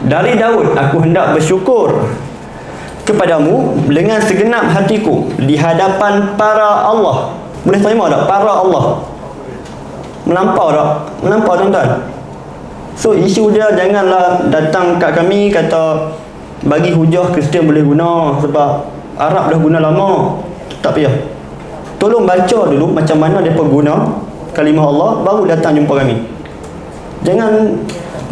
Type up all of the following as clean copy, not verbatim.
Dari Daud aku hendak bersyukur kepadamu dengan segenap hatiku di hadapan para Allah. Boleh terima tak? Para Allah. Melampau tak? Melampau tuan-tuan. So isu dia janganlah datang kat kami kata bagi hujah Kristian boleh guna sebab Arab dah guna lama. Tak payah. Tolong baca dulu macam mana mereka guna kalimah Allah, baru datang jumpa kami. Jangan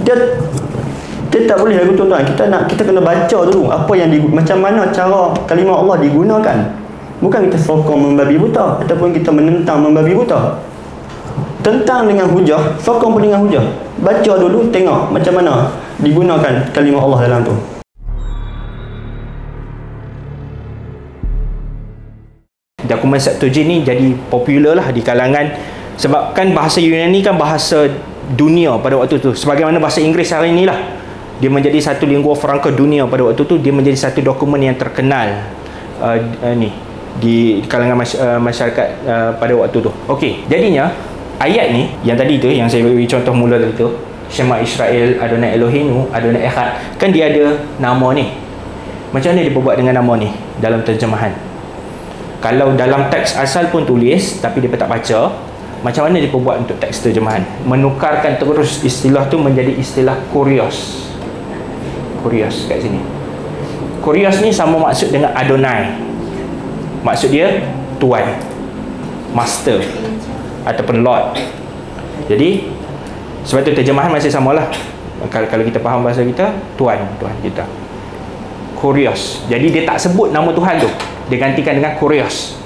dia tak boleh lagu tuan-tuan. Kita kena baca dulu apa yang macam mana cara kalimah Allah digunakan. Bukan kita sokong membabi buta ataupun kita menentang membabi buta. Tentang dengan hujah, sokong pun dengan hujah. Baca dulu, tengok macam mana digunakan kalimah Allah dalam tu. Dokumen Septuagint ni jadi popular lah di kalangan, sebab kan bahasa Yunani kan bahasa dunia pada waktu tu, sebagaimana bahasa Inggeris hari ni lah. Dia menjadi satu lingua franca dunia pada waktu tu. Dia menjadi satu dokumen yang terkenal ni di kalangan masyarakat pada waktu tu. Okey, jadinya ayat ni yang tadi tu, yang saya bagi contoh mula tadi tu, Shema Israel, Adonai Elohenu, Adonai Echad, kan dia ada nama ni. Macam mana dia berbuat dengan nama ni dalam terjemahan? Kalau dalam teks asal pun tulis tapi dia tak baca, macam mana dia berbuat untuk teks terjemahan? Menukarkan terus istilah tu menjadi istilah kurios. Kurios kat sini. Kurios ni sama maksud dengan Adonai. Maksud dia tuan, master ataupun lord. Jadi sebab tu terjemahan masih samalah. Kalau kita faham bahasa kita, tuan kita. Kurios. Jadi dia tak sebut nama Tuhan tu. Dia gantikan dengan kurios.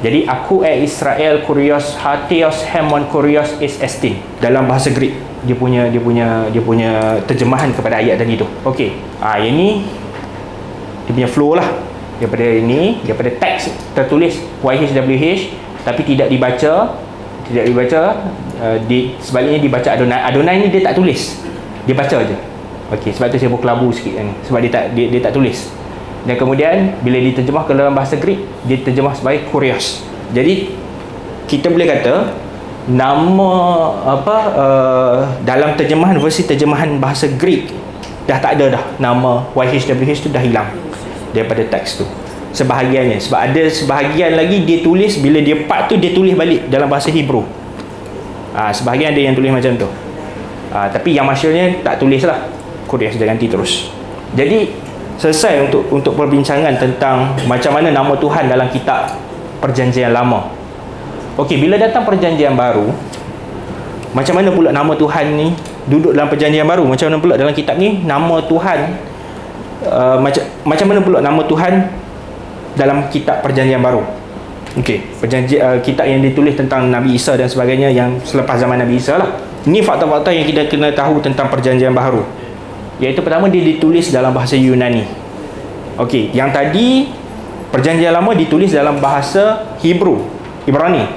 Jadi aku Israel kurios hatios hemon kurios is estin. Dalam bahasa Greek dia punya terjemahan kepada ayat tadi tu. Okey. Yang ni dia punya flow lah. Daripada teks tertulis YHWH tapi tidak dibaca, sebaliknya dibaca Adonai. Adonai ni dia tak tulis. Dia baca je. Okey, sebab tu saya berkelabu sikit ni. Sebab dia tak tulis. Dan kemudian bila diterjemah ke dalam bahasa Greek, dia terjemah sebagai kurios. Jadi kita boleh kata nama dalam versi terjemahan bahasa Greek dah tak ada dah. Nama YHWH tu dah hilang daripada teks tu. Sebahagiannya, sebab ada sebahagian lagi dia tulis, bila dia part tu dia tulis balik dalam bahasa Hebrew. Sebahagian ada yang tulis macam tu. Tapi yang masyhurnya tak tulis lah. Kurios dia ganti terus. Jadi selesai untuk perbincangan tentang macam mana nama Tuhan dalam kitab Perjanjian Lama. Okey, bila datang Perjanjian Baru, macam mana pula nama Tuhan ni duduk dalam Perjanjian Baru? Macam mana pula dalam kitab ni nama Tuhan macam mana pula nama Tuhan dalam kitab Perjanjian Baru? Okey, kitab yang ditulis tentang Nabi Isa dan sebagainya yang selepas zaman Nabi Isa lah. Ini fakta-fakta yang kita kena tahu tentang Perjanjian Baru. Iaitu pertama, dia ditulis dalam bahasa Yunani. Okey, yang tadi Perjanjian Lama ditulis dalam bahasa Hebrew, Ibrani,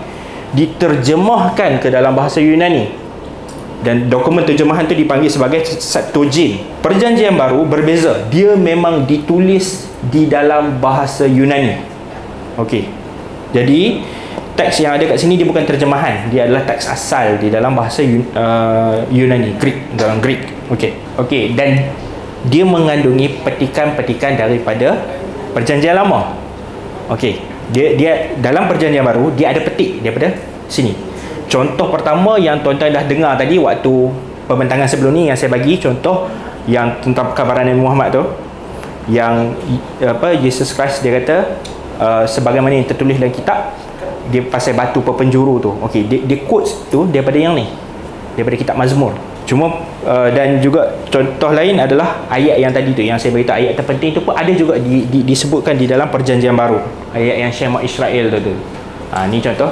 diterjemahkan ke dalam bahasa Yunani, dan dokumen terjemahan tu dipanggil sebagai Septuagint. Perjanjian Baru berbeza, dia memang ditulis di dalam bahasa Yunani. Okey, jadi teks yang ada kat sini dia bukan terjemahan, dia adalah teks asal di dalam bahasa Yunani, Greek, dalam Greek. Okey, dan dia mengandungi petikan-petikan daripada Perjanjian Lama. Okey, dia dalam Perjanjian Baru dia ada petik daripada sini. Contoh pertama yang tuan-tuan dah dengar tadi waktu pembentangan sebelum ni, yang saya bagi contoh yang tentang perkabaran Nabi Muhammad tu, yang Yesus Christ dia kata sebagaimana yang tertulis dalam kitab, dia pasal batu pepenjuru tu. Okey, dia quotes tu daripada yang ni, daripada kitab Mazmur. Cuma dan juga contoh lain adalah ayat yang tadi tu yang saya beritahu, ayat terpenting tu pun ada juga disebutkan di dalam Perjanjian Baru, ayat yang Shema Israel tu. Ni contoh.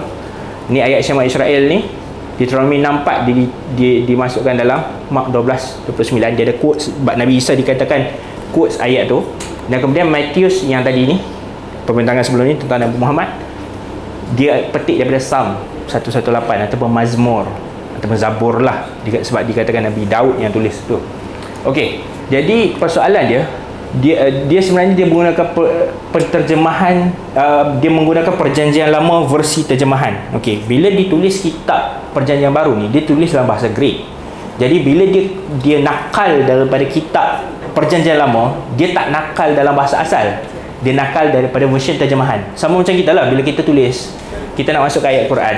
Ni ayat Shema Israel ni Deuteronomy 6:4 dimasukkan dalam Mark 12:29. Dia ada quotes sebab Nabi Isa dikatakan quotes ayat tu. Dan kemudian Matius yang tadi ni, pembentangan sebelum ni tentang Nabi Muhammad, dia petik daripada Psalm 118 ataupun Mazmur ataupun Zabur lah, sebab dikatakan Nabi Daud yang tulis tu. Okey, jadi persoalan dia sebenarnya dia menggunakan penterjemahan, dia menggunakan Perjanjian Lama versi terjemahan. Okey, bila ditulis kitab Perjanjian Baru ni, dia tulis dalam bahasa Greek. Jadi bila dia nakal daripada kitab Perjanjian Lama, dia tak nakal dalam bahasa asal, dia nakal daripada version terjemahan. Sama macam kita lah, bila kita tulis, kita nak masuk ke ayat Quran,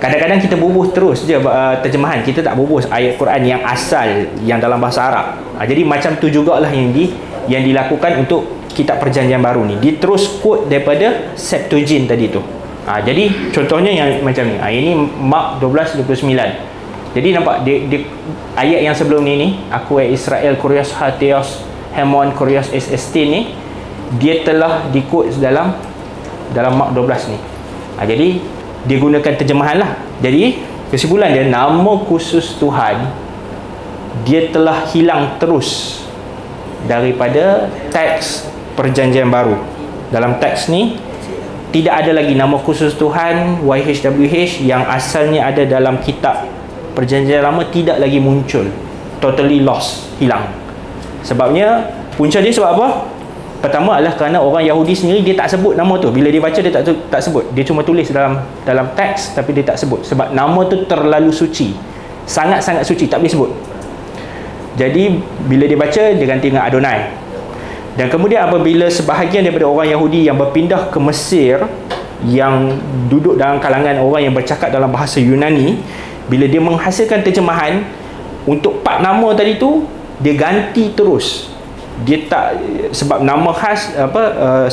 kadang-kadang kita bubuh terus je terjemahan, kita tak bubuh ayat Quran yang asal, yang dalam bahasa Arab. Jadi macam tu jugalah yang dilakukan untuk kitab Perjanjian Baru ni. Dia terus quote daripada Septuagint tadi tu. Jadi contohnya yang macam ni. Ini Mark 12:29. Jadi nampak dia ayat yang sebelum ni aku Israel Kurios Hatios Hemon Kurios Estin ni, dia telah di-quote dalam Mark 12 ni. Jadi dia gunakan terjemahan lah. Jadi kesimpulan dia, nama khusus Tuhan dia telah hilang terus daripada teks Perjanjian Baru. Dalam teks ni tidak ada lagi nama khusus Tuhan YHWH yang asalnya ada dalam kitab Perjanjian Lama, tidak lagi muncul. Totally lost, hilang. Sebabnya, punca dia sebab apa? Pertama adalah kerana orang Yahudi sendiri dia tak sebut nama tu. Bila dia baca dia tak sebut. Dia cuma tulis dalam teks tapi dia tak sebut. Sebab nama tu terlalu suci. Sangat-sangat suci, tak boleh sebut. Jadi bila dia baca, dia ganti dengan Adonai. Dan kemudian apabila sebahagian daripada orang Yahudi yang berpindah ke Mesir, yang duduk dalam kalangan orang yang bercakap dalam bahasa Yunani, bila dia menghasilkan terjemahan untuk part nama tadi tu, dia ganti terus. Dia tak, sebab nama khas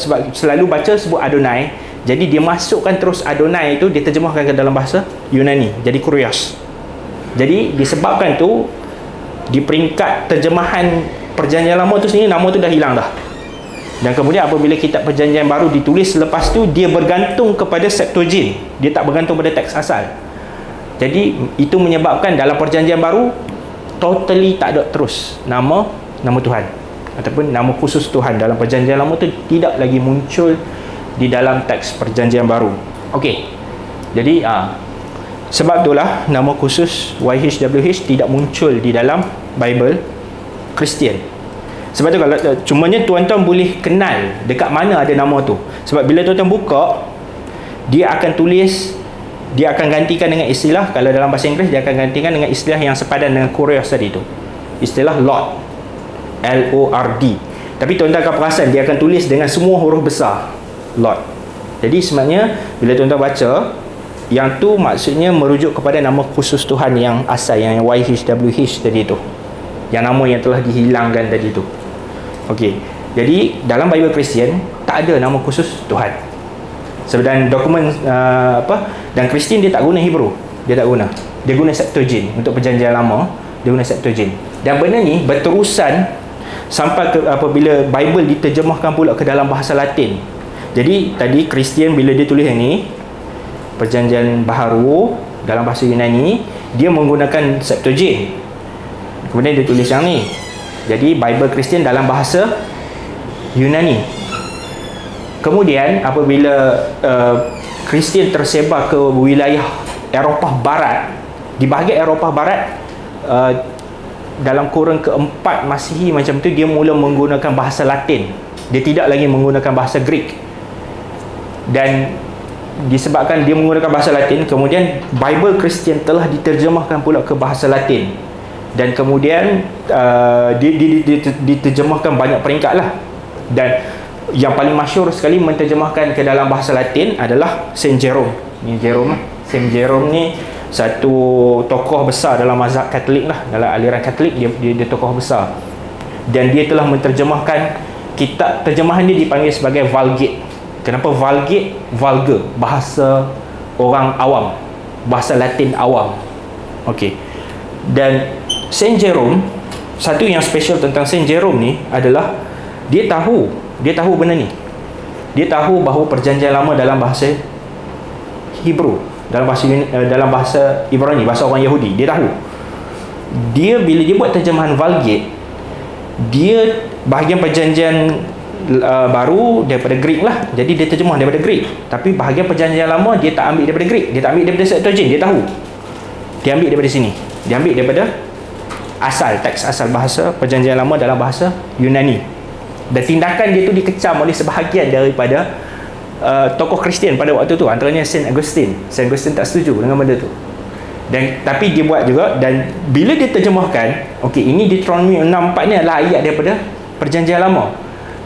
sebab selalu baca sebut Adonai, jadi dia masukkan terus Adonai itu, dia terjemahkan ke dalam bahasa Yunani jadi Kurios. Jadi disebabkan tu, di peringkat terjemahan Perjanjian Lama tu sendiri, nama tu dah hilang dah. Dan kemudian apabila kitab Perjanjian Baru ditulis selepas tu, dia bergantung kepada Septuagint, dia tak bergantung pada teks asal. Jadi itu menyebabkan dalam Perjanjian Baru totally tak ada terus nama Tuhan ataupun nama khusus Tuhan. Dalam Perjanjian Lama tu tidak lagi muncul di dalam teks Perjanjian Baru. Okey. Jadi sebab itulah nama khusus YHWH tidak muncul di dalam Bible Kristian. Sebab tu kalau cumanya tuan-tuan boleh kenal dekat mana ada nama tu. Sebab bila tuan-tuan buka, dia akan tulis, dia akan gantikan dengan istilah, kalau dalam bahasa Inggeris dia akan gantikan dengan istilah yang sepadan dengan Kurios tadi tu. Istilah Lord. L-O-R-D. Tapi tuan-tuan akan perasan dia akan tulis dengan semua huruf besar. Lord. Jadi sebenarnya bila tuan-tuan baca, yang tu maksudnya merujuk kepada nama khusus Tuhan yang asal, yang YHWH tadi tu. Yang nama yang telah dihilangkan tadi tu. Okey. Jadi dalam Bible Kristian tak ada nama khusus Tuhan. Sebenarnya dokumen dan Kristian dia tak guna Hebrew. Dia tak guna. Dia guna Septuagint. Untuk Perjanjian Lama dia guna Septuagint. Dan benda ni berterusan sampai ke apabila Bible diterjemahkan pula ke dalam bahasa Latin. Jadi tadi Kristian bila dia tulis yang ni, Perjanjian Baharu dalam bahasa Yunani, dia menggunakan Septuagint. Kemudian dia tulis yang ni. Jadi Bible Kristian dalam bahasa Yunani. Kemudian apabila Kristian tersebar ke wilayah Eropah Barat, di bahagian Eropah Barat dalam kurun keempat Masihi macam tu, dia mula menggunakan bahasa Latin. Dia tidak lagi menggunakan bahasa Greek. Dan disebabkan dia menggunakan bahasa Latin, kemudian Bible Kristian telah diterjemahkan pula ke bahasa Latin. Dan kemudian diterjemahkan banyak peringkat lah. Dan yang paling masyhur sekali menterjemahkan ke dalam bahasa Latin adalah Saint Jerome. Ni Jerome. Saint Jerome ni satu tokoh besar dalam mazhab Katolik lah, dalam aliran Katolik. Dia tokoh besar. Dan dia telah menterjemahkan kitab, terjemahan dia dipanggil sebagai Vulgate. Kenapa Vulgate? Vulgar, bahasa orang awam, bahasa Latin awam. Okey. Dan Saint Jerome, satu yang special tentang Saint Jerome ni adalah dia tahu benda ni. Dia tahu bahawa Perjanjian Lama dalam bahasa Hebrew, dalam bahasa Ibrani, bahasa orang Yahudi, dia tahu. Dia bila dia buat terjemahan Vulgate, dia bahagian Perjanjian Baru daripada Greek lah, jadi dia terjemah daripada Greek. Tapi bahagian Perjanjian Lama dia tak ambil daripada Greek, dia tak ambil daripada Septuagint. Dia tahu, dia ambil daripada sini, dia ambil daripada asal, teks asal bahasa Perjanjian Lama dalam bahasa Yunani. Dan tindakan dia tu dikecam oleh sebahagian daripada tokoh Kristian pada waktu tu, antaranya Saint Augustine. Saint Augustine tak setuju dengan benda tu. Tapi dia buat juga, dan bila dia terjemahkan, okey, ini Deuteronomy 6:4 ni adalah ayat daripada Perjanjian Lama.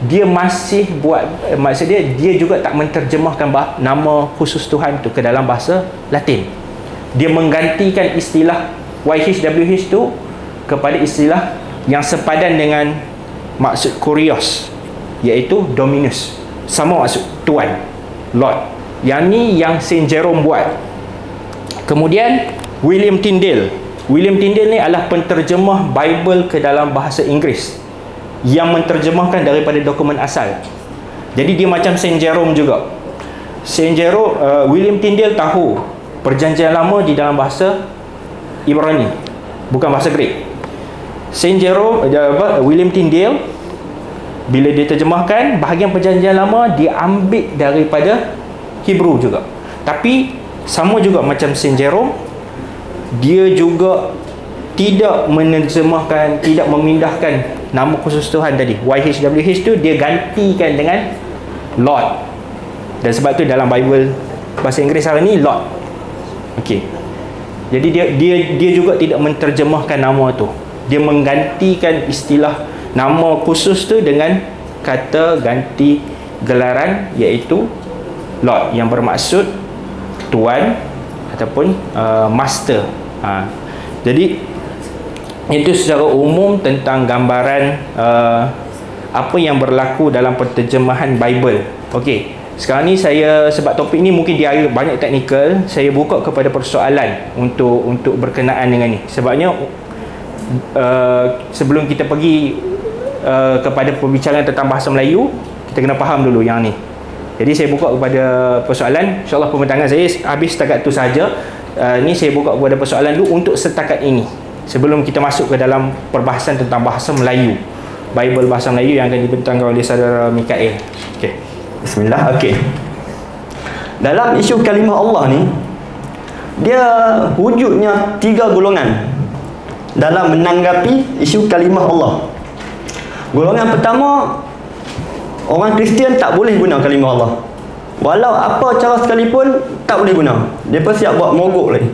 Dia masih buat, maksud dia juga tak menterjemahkan nama khusus Tuhan tu ke dalam bahasa Latin. Dia menggantikan istilah YHWH tu kepada istilah yang sepadan dengan maksud kurios, iaitu Dominus, sama maksud Tuan, Lord. Yang ni yang Saint Jerome buat. Kemudian William Tyndale ni adalah penterjemah Bible ke dalam bahasa Inggeris yang menterjemahkan daripada dokumen asal. Jadi dia macam Saint Jerome juga. William Tyndale tahu Perjanjian Lama di dalam bahasa Ibrani, bukan bahasa Greek. Saint Jerome, William Tyndale, bila dia terjemahkan bahagian Perjanjian Lama, dia ambil daripada Hebrew juga. Tapi sama juga macam Saint Jerome, dia juga tidak menerjemahkan, tidak memindahkan nama khusus Tuhan tadi, YHWH tu, dia gantikan dengan Lord. Dan sebab tu dalam Bible bahasa Inggeris hari ni Lord. Okey. Jadi dia juga tidak menterjemahkan nama tu. Dia menggantikan istilah nama khusus tu dengan kata ganti gelaran, iaitu Lord, yang bermaksud Tuan ataupun Master. Jadi itu secara umum tentang gambaran apa yang berlaku dalam penterjemahan Bible. Okey, sekarang ni saya, sebab topik ni mungkin dia banyak teknikal, saya buka kepada persoalan untuk berkenaan dengan ni. Sebabnya sebelum kita pergi kepada pembicaraan tentang bahasa Melayu, kita kena faham dulu yang ni. Jadi saya buka kepada persoalan. InsyaAllah pembentangan saya habis setakat tu saja. Ni saya buka kepada persoalan dulu untuk setakat ini, sebelum kita masuk ke dalam perbahasan tentang bahasa Melayu, Bible bahasa Melayu yang akan dibentangkan oleh saudara Mikael. Okey. Bismillah. Okey. Dalam isu kalimah Allah ni, dia wujudnya 3 golongan dalam menanggapi isu kalimah Allah. Golongan pertama, orang Kristian tak boleh guna kalimah Allah. Walau apa cara sekalipun tak boleh guna. Mereka siap buat mogok lagi.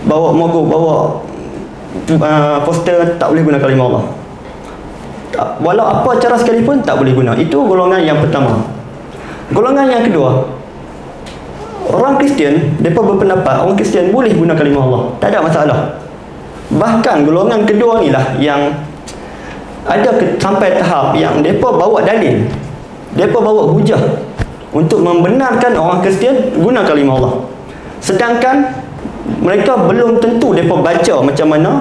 Bawa mogok, bawa poster, tak boleh guna kalimah Allah. Walau apa cara sekalipun tak boleh guna. Itu golongan yang pertama. Golongan yang kedua, orang Kristian, mereka berpendapat orang Kristian boleh guna kalimah Allah, tak ada masalah. Bahkan golongan kedua ni lah yang ada sampai tahap yang mereka bawa dalil, mereka bawa hujah untuk membenarkan orang Kristian guna kalimah Allah. Sedangkan mereka belum tentu mereka baca macam mana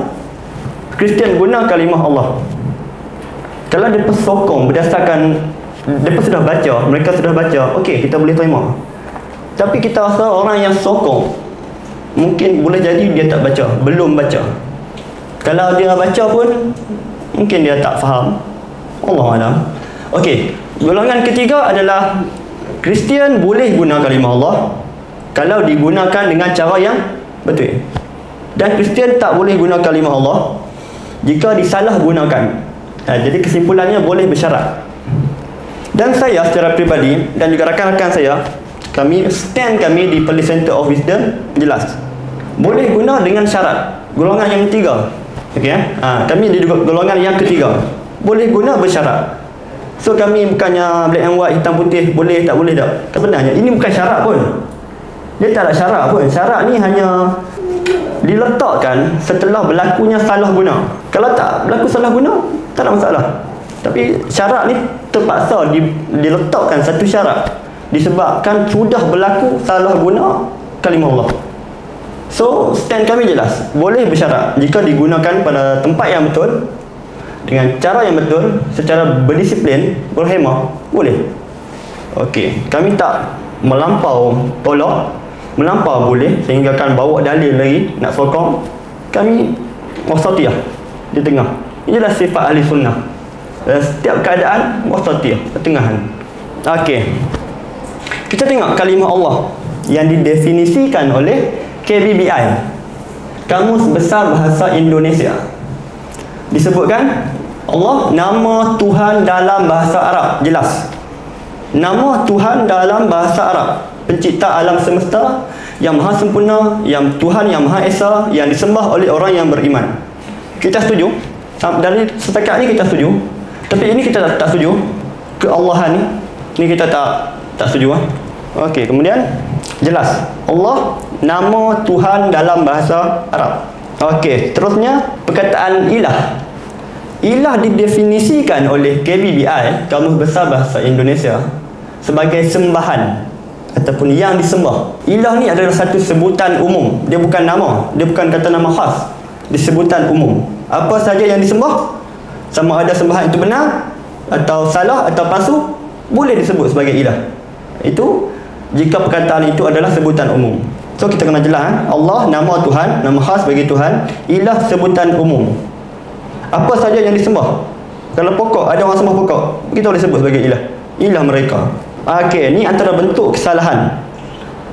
Kristian guna kalimah Allah. Kalau mereka sokong berdasarkan mereka sudah baca, mereka sudah baca, okey, kita boleh terima. Tapi kita rasa orang yang sokong, mungkin boleh jadi dia tak baca, belum baca. Kalau dia baca pun mungkin dia tak faham. Allahualam. Okey, golongan ketiga adalah Kristian boleh guna kalimah Allah kalau digunakan dengan cara yang betul. Dan Kristian tak boleh guna kalimah Allah jika disalahgunakan. Jadi kesimpulannya boleh bersyarat. Dan saya secara peribadi dan juga rakan-rakan saya, stand kami di Perlis Center of Wisdom jelas boleh guna dengan syarat. Golongan yang ketiga, okey, kami di golongan yang ketiga boleh guna bersyarat. So kami bukannya black and white, hitam putih, boleh tak boleh tak. Sebenarnya ini bukan syarat pun. Dia tak ada syarat pun. Syarat ni hanya diletakkan setelah berlakunya salah guna. Kalau tak berlaku salah guna, tak ada masalah. Tapi syarat ni terpaksa diletakkan satu syarat disebabkan sudah berlaku salah guna kalimah Allah. So stand kami jelas, boleh bersyarat jika digunakan pada tempat yang betul, dengan cara yang betul, secara berdisiplin, berhemah, boleh. Okey, kami tak melampau tolak, melampau boleh sehingga kan bawa dalil lagi nak sokong. Kami wasatiyah di tengah. Inilah sifat ahli sunnah. Setiap keadaan wasatiyah, pertengahan. Okey, kita tengok kalimah Allah yang didefinisikan oleh KBBI, Kamus Besar Bahasa Indonesia. Disebutkan Allah, nama Tuhan dalam bahasa Arab, jelas. Nama Tuhan dalam bahasa Arab. pencipta alam semesta, yang maha sempurna, yang Tuhan yang maha esa, yang disembah oleh orang yang beriman. Kita setuju? Dari setakat ni kita setuju. Tapi ini kita tak setuju. Keallahan ni, ni kita tak setuju. Okey, kemudian jelas Allah nama Tuhan dalam bahasa Arab. Okey, terusnya perkataan ilah. Ilah didefinisikan oleh KBBI, Kamus Besar Bahasa Indonesia, sebagai sembahan ataupun yang disembah. Ilah ni adalah satu sebutan umum. Dia bukan nama, dia bukan kata nama khas. Dia sebutan umum. Apa saja yang disembah, sama ada sembahan itu benar atau salah atau palsu, boleh disebut sebagai ilah. Itu jika perkataan itu adalah sebutan umum. So kita kena jelas, Allah nama Tuhan, nama khas bagi Tuhan. Ilah sebutan umum. Apa saja yang disembah. Kalau pokok, ada orang sembah pokok, kita boleh sebut sebagai ilah. Ilah mereka. Okey, ni antara bentuk kesalahan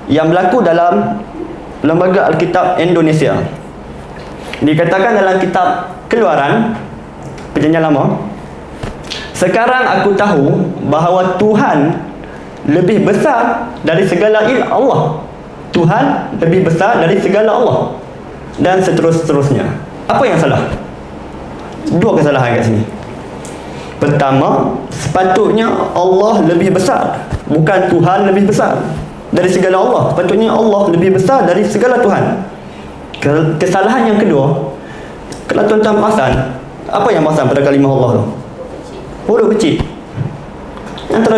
yang berlaku dalam Lembaga Alkitab Indonesia. Dikatakan dalam kitab Keluaran Perjanjian Lama, sekarang aku tahu bahawa Tuhan lebih besar dari segala Allah. Tuhan lebih besar dari segala Allah. Dan seterusnya. Apa yang salah? Dua kesalahan kat sini. Pertama, sepatutnya Allah lebih besar, bukan Tuhan lebih besar dari segala Allah. Sepatutnya Allah lebih besar dari segala Tuhan. Kesalahan yang kedua, kalau tuan-tuan perasan, apa yang perasan pada kalimah Allah tu? Huruf kecil. Antara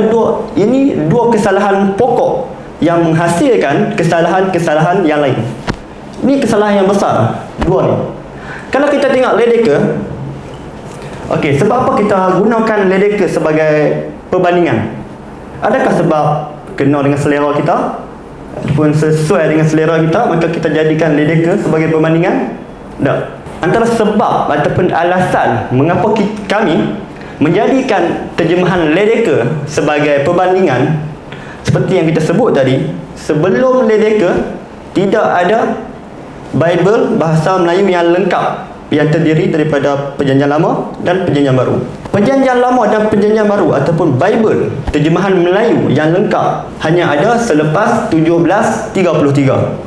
ini dua kesalahan pokok yang menghasilkan kesalahan-kesalahan yang lain. Ini kesalahan yang besar, dua ni. Kalau kita tengok ledeka, okey, sebab apa kita gunakan ledeka sebagai perbandingan? Adakah sebab kena dengan selera kita ataupun sesuai dengan selera kita, maka kita jadikan ledeka sebagai perbandingan? Tak. Antara sebab ataupun alasan mengapa kami menjadikan terjemahan ledeka sebagai perbandingan, seperti yang kita sebut tadi, sebelum ledeka tidak ada Bible bahasa Melayu yang lengkap yang terdiri daripada Perjanjian Lama dan Perjanjian Baru. Perjanjian Lama dan Perjanjian Baru ataupun Bible terjemahan Melayu yang lengkap hanya ada selepas 1733.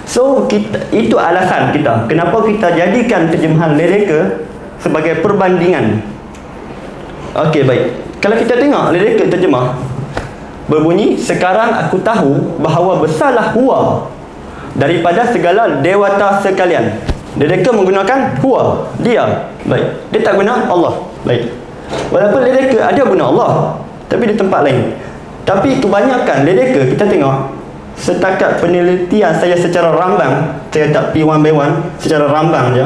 So itu alasan kita kenapa kita jadikan terjemahan ledeka sebagai perbandingan. Okey, baik. Kalau kita tengok ledeka terjemah berbunyi, sekarang aku tahu bahawa besarlah Huwa daripada segala dewata sekalian. Ledeka menggunakan Huwa, dia. Baik. Dia tak guna Allah. Baik. Walaupun ledeka ada guna Allah, tapi di tempat lain. Tapi kebanyakan ledeka kita tengok, setakat penelitian saya secara rambang, saya tak pergi one by one, secara rambang je,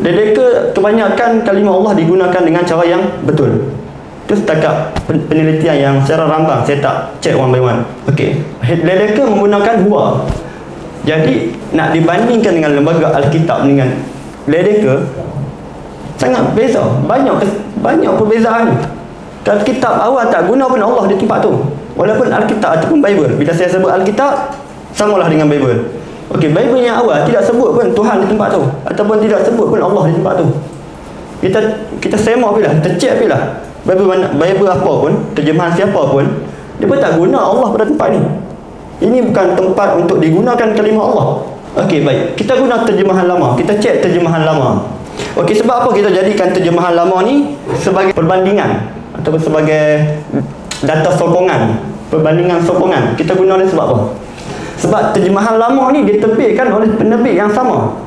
ledeka kebanyakan kalimah Allah digunakan dengan cara yang betul. Itu setakat penelitian yang secara rambang, saya tak check one by one. Okey, ledeka menggunakan Huwa. Jadi nak dibandingkan dengan lembaga Alkitab dengan ledeka, sangat beza, banyak perbezaan. Kalau kitab awal tak guna pun Allah di tempat tu, walaupun Alkitab ataupun Bible. Bila saya sebut Alkitab, samalah dengan Bible. Okey, Bible yang awal tidak sebut pun Tuhan di tempat tu, ataupun tidak sebut pun Allah di tempat tu. Kita semak bila, kita check bila Bible apa pun, terjemahan siapa pun, dia pun tak guna Allah pada tempat ni. Ini bukan tempat untuk digunakan kalimah Allah. Okey, baik. Kita guna terjemahan lama. Kita cek terjemahan lama. Okey, sebab apa kita jadikan terjemahan lama ni sebagai perbandingan ataupun sebagai data sokongan, perbandingan sokongan? Kita guna ni sebab apa? Sebab terjemahan lama ni diterbitkan oleh penerbit yang sama,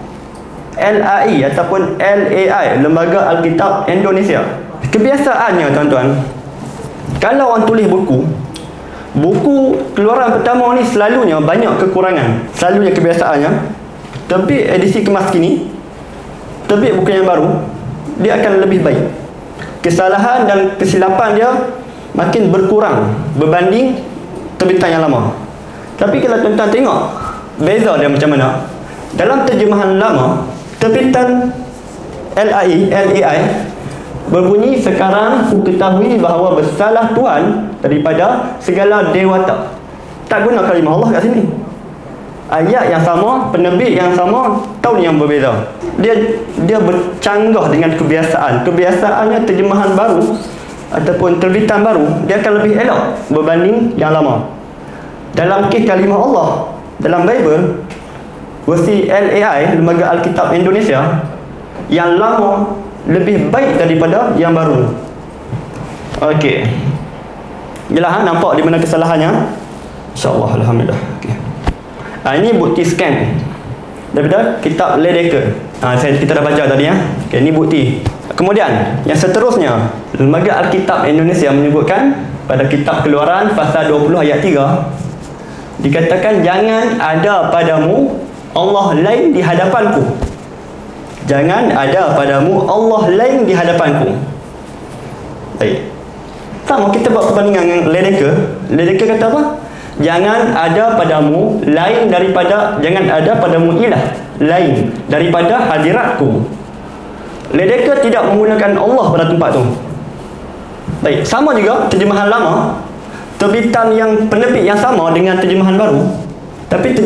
LAI ataupun LAI, Lembaga Alkitab Indonesia. Kebiasaannya tuan-tuan, kalau orang tulis buku keluaran pertama ni selalunya banyak kekurangan. Selalunya kebiasaannya, terbit edisi kemas kini, terbit buku yang baru, dia akan lebih baik. Kesalahan dan kesilapan dia makin berkurang berbanding terbitan yang lama. Tapi kalau tuan-tuan tengok beza dia macam mana, dalam terjemahan lama, terbitan LAI berbunyi, sekarang ku ketahui bahawa besarlah Tuhan daripada segala dewata. Tak guna kalimah Allah kat sini. Ayat yang sama, penerbit yang sama, tahun yang berbeza. Dia bercanggah dengan kebiasaan. Kebiasaannya terjemahan baru ataupun terbitan baru, dia akan lebih elok berbanding yang lama. Dalam kes kalimah Allah dalam Bible, versi LAI, Lembaga Alkitab Indonesia, yang lama lebih baik daripada yang baru. Okey. Jelas nampak di mana kesalahannya? InsyaAllah, alhamdulillah. Okey. Ini bukti scan daripada kitab Ledecker. Kita dah baca tadi ya. Okey, ini bukti. Kemudian yang seterusnya, Lembaga Alkitab Indonesia menyebutkan pada kitab Keluaran pasal 20 ayat 3, dikatakan jangan ada padamu Allah lain di hadapanku. Jangan ada padamu Allah lain di hadapanku. Baik. Sama kita buat perbandingan dengan Ledecker. Ledecker kata apa? Jangan ada padamu lain daripada, jangan ada padamu ilah lain daripada hadiratku. Ledecker tidak menggunakan Allah pada tempat tu. Baik, sama juga terjemahan lama, terbitan yang penerbit yang sama dengan terjemahan baru. Tapi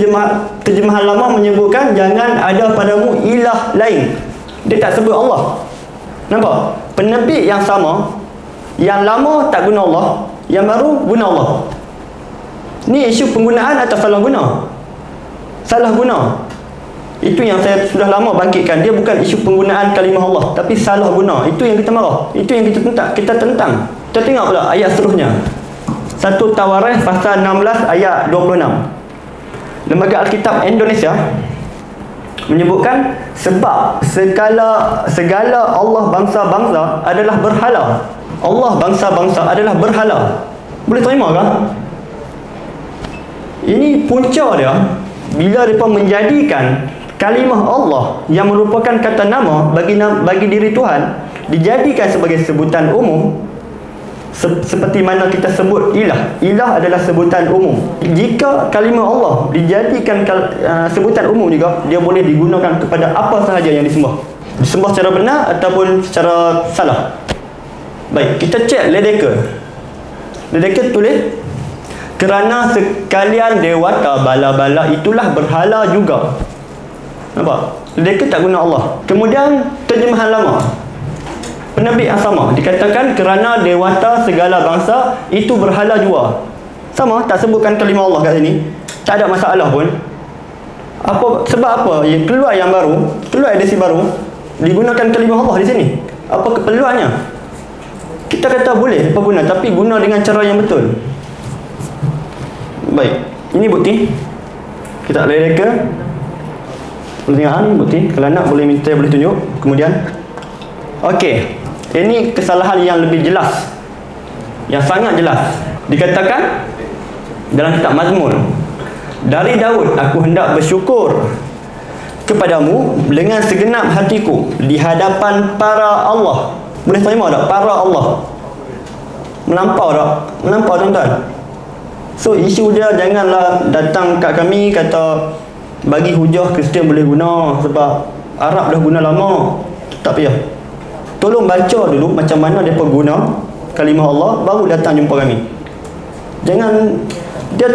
terjemahan lama menyebutkan jangan ada padamu ilah lain. Dia tak sebut Allah. Nampak? Penerbit yang sama, yang lama tak guna Allah, yang baru guna Allah. Ni isu penggunaan atau salah guna? Salah guna. Itu yang saya sudah lama bangkitkan. Dia bukan isu penggunaan kalimah Allah, tapi salah guna. Itu yang kita marah. Itu yang kita tentang. Kita tengok pula ayat seterusnya. 1 Tawarikh pasal 16 ayat 26. Lembaga Alkitab Indonesia menyebutkan sebab segala Allah bangsa-bangsa adalah berhala. Allah bangsa-bangsa adalah berhala. Boleh terima kan? Ini punca dia bila mereka menjadikan kalimah Allah yang merupakan kata nama bagi diri Tuhan dijadikan sebagai sebutan umum. Seperti mana kita sebut ilah. Ilah adalah sebutan umum. Jika kalimah Allah dijadikan sebutan umum juga, dia boleh digunakan kepada apa sahaja yang disembah. Disembah secara benar ataupun secara salah. Baik, kita cek Ledecker. Ledecker tulis, kerana sekalian dewata bala-bala itulah berhala juga. Nampak? Ledecker tak guna Allah. Kemudian terjemahan lama, penerbit yang sama, dikatakan kerana dewata segala bangsa itu berhala jua. Sama, tak sebutkan kalimah Allah kat sini. Tak ada masalah pun. Sebab apa? Keluar yang baru, keluar edisi baru, digunakan kalimah Allah di sini. Apa keperluannya? Kita kata boleh apa guna, tapi guna dengan cara yang betul. Baik, ini bukti. Kita Ledecker. Pertanyaan bukti. Kalau nak boleh minta, boleh tunjuk. Kemudian, okey. Ini kesalahan yang lebih jelas, yang sangat jelas. Dikatakan dalam kitab Mazmur, dari Daud aku hendak bersyukur kepadamu dengan segenap hatiku di hadapan para Allah. Boleh terima tak? Para Allah. Melampau tak? Melampau tuan-tuan. So isu dia janganlah datang kat kami kata bagi hujah Kristian boleh guna sebab Arab dah guna lama. Tak payah. Tolong baca dulu macam mana mereka guna kalimah Allah, baru datang jumpa kami. Jangan dia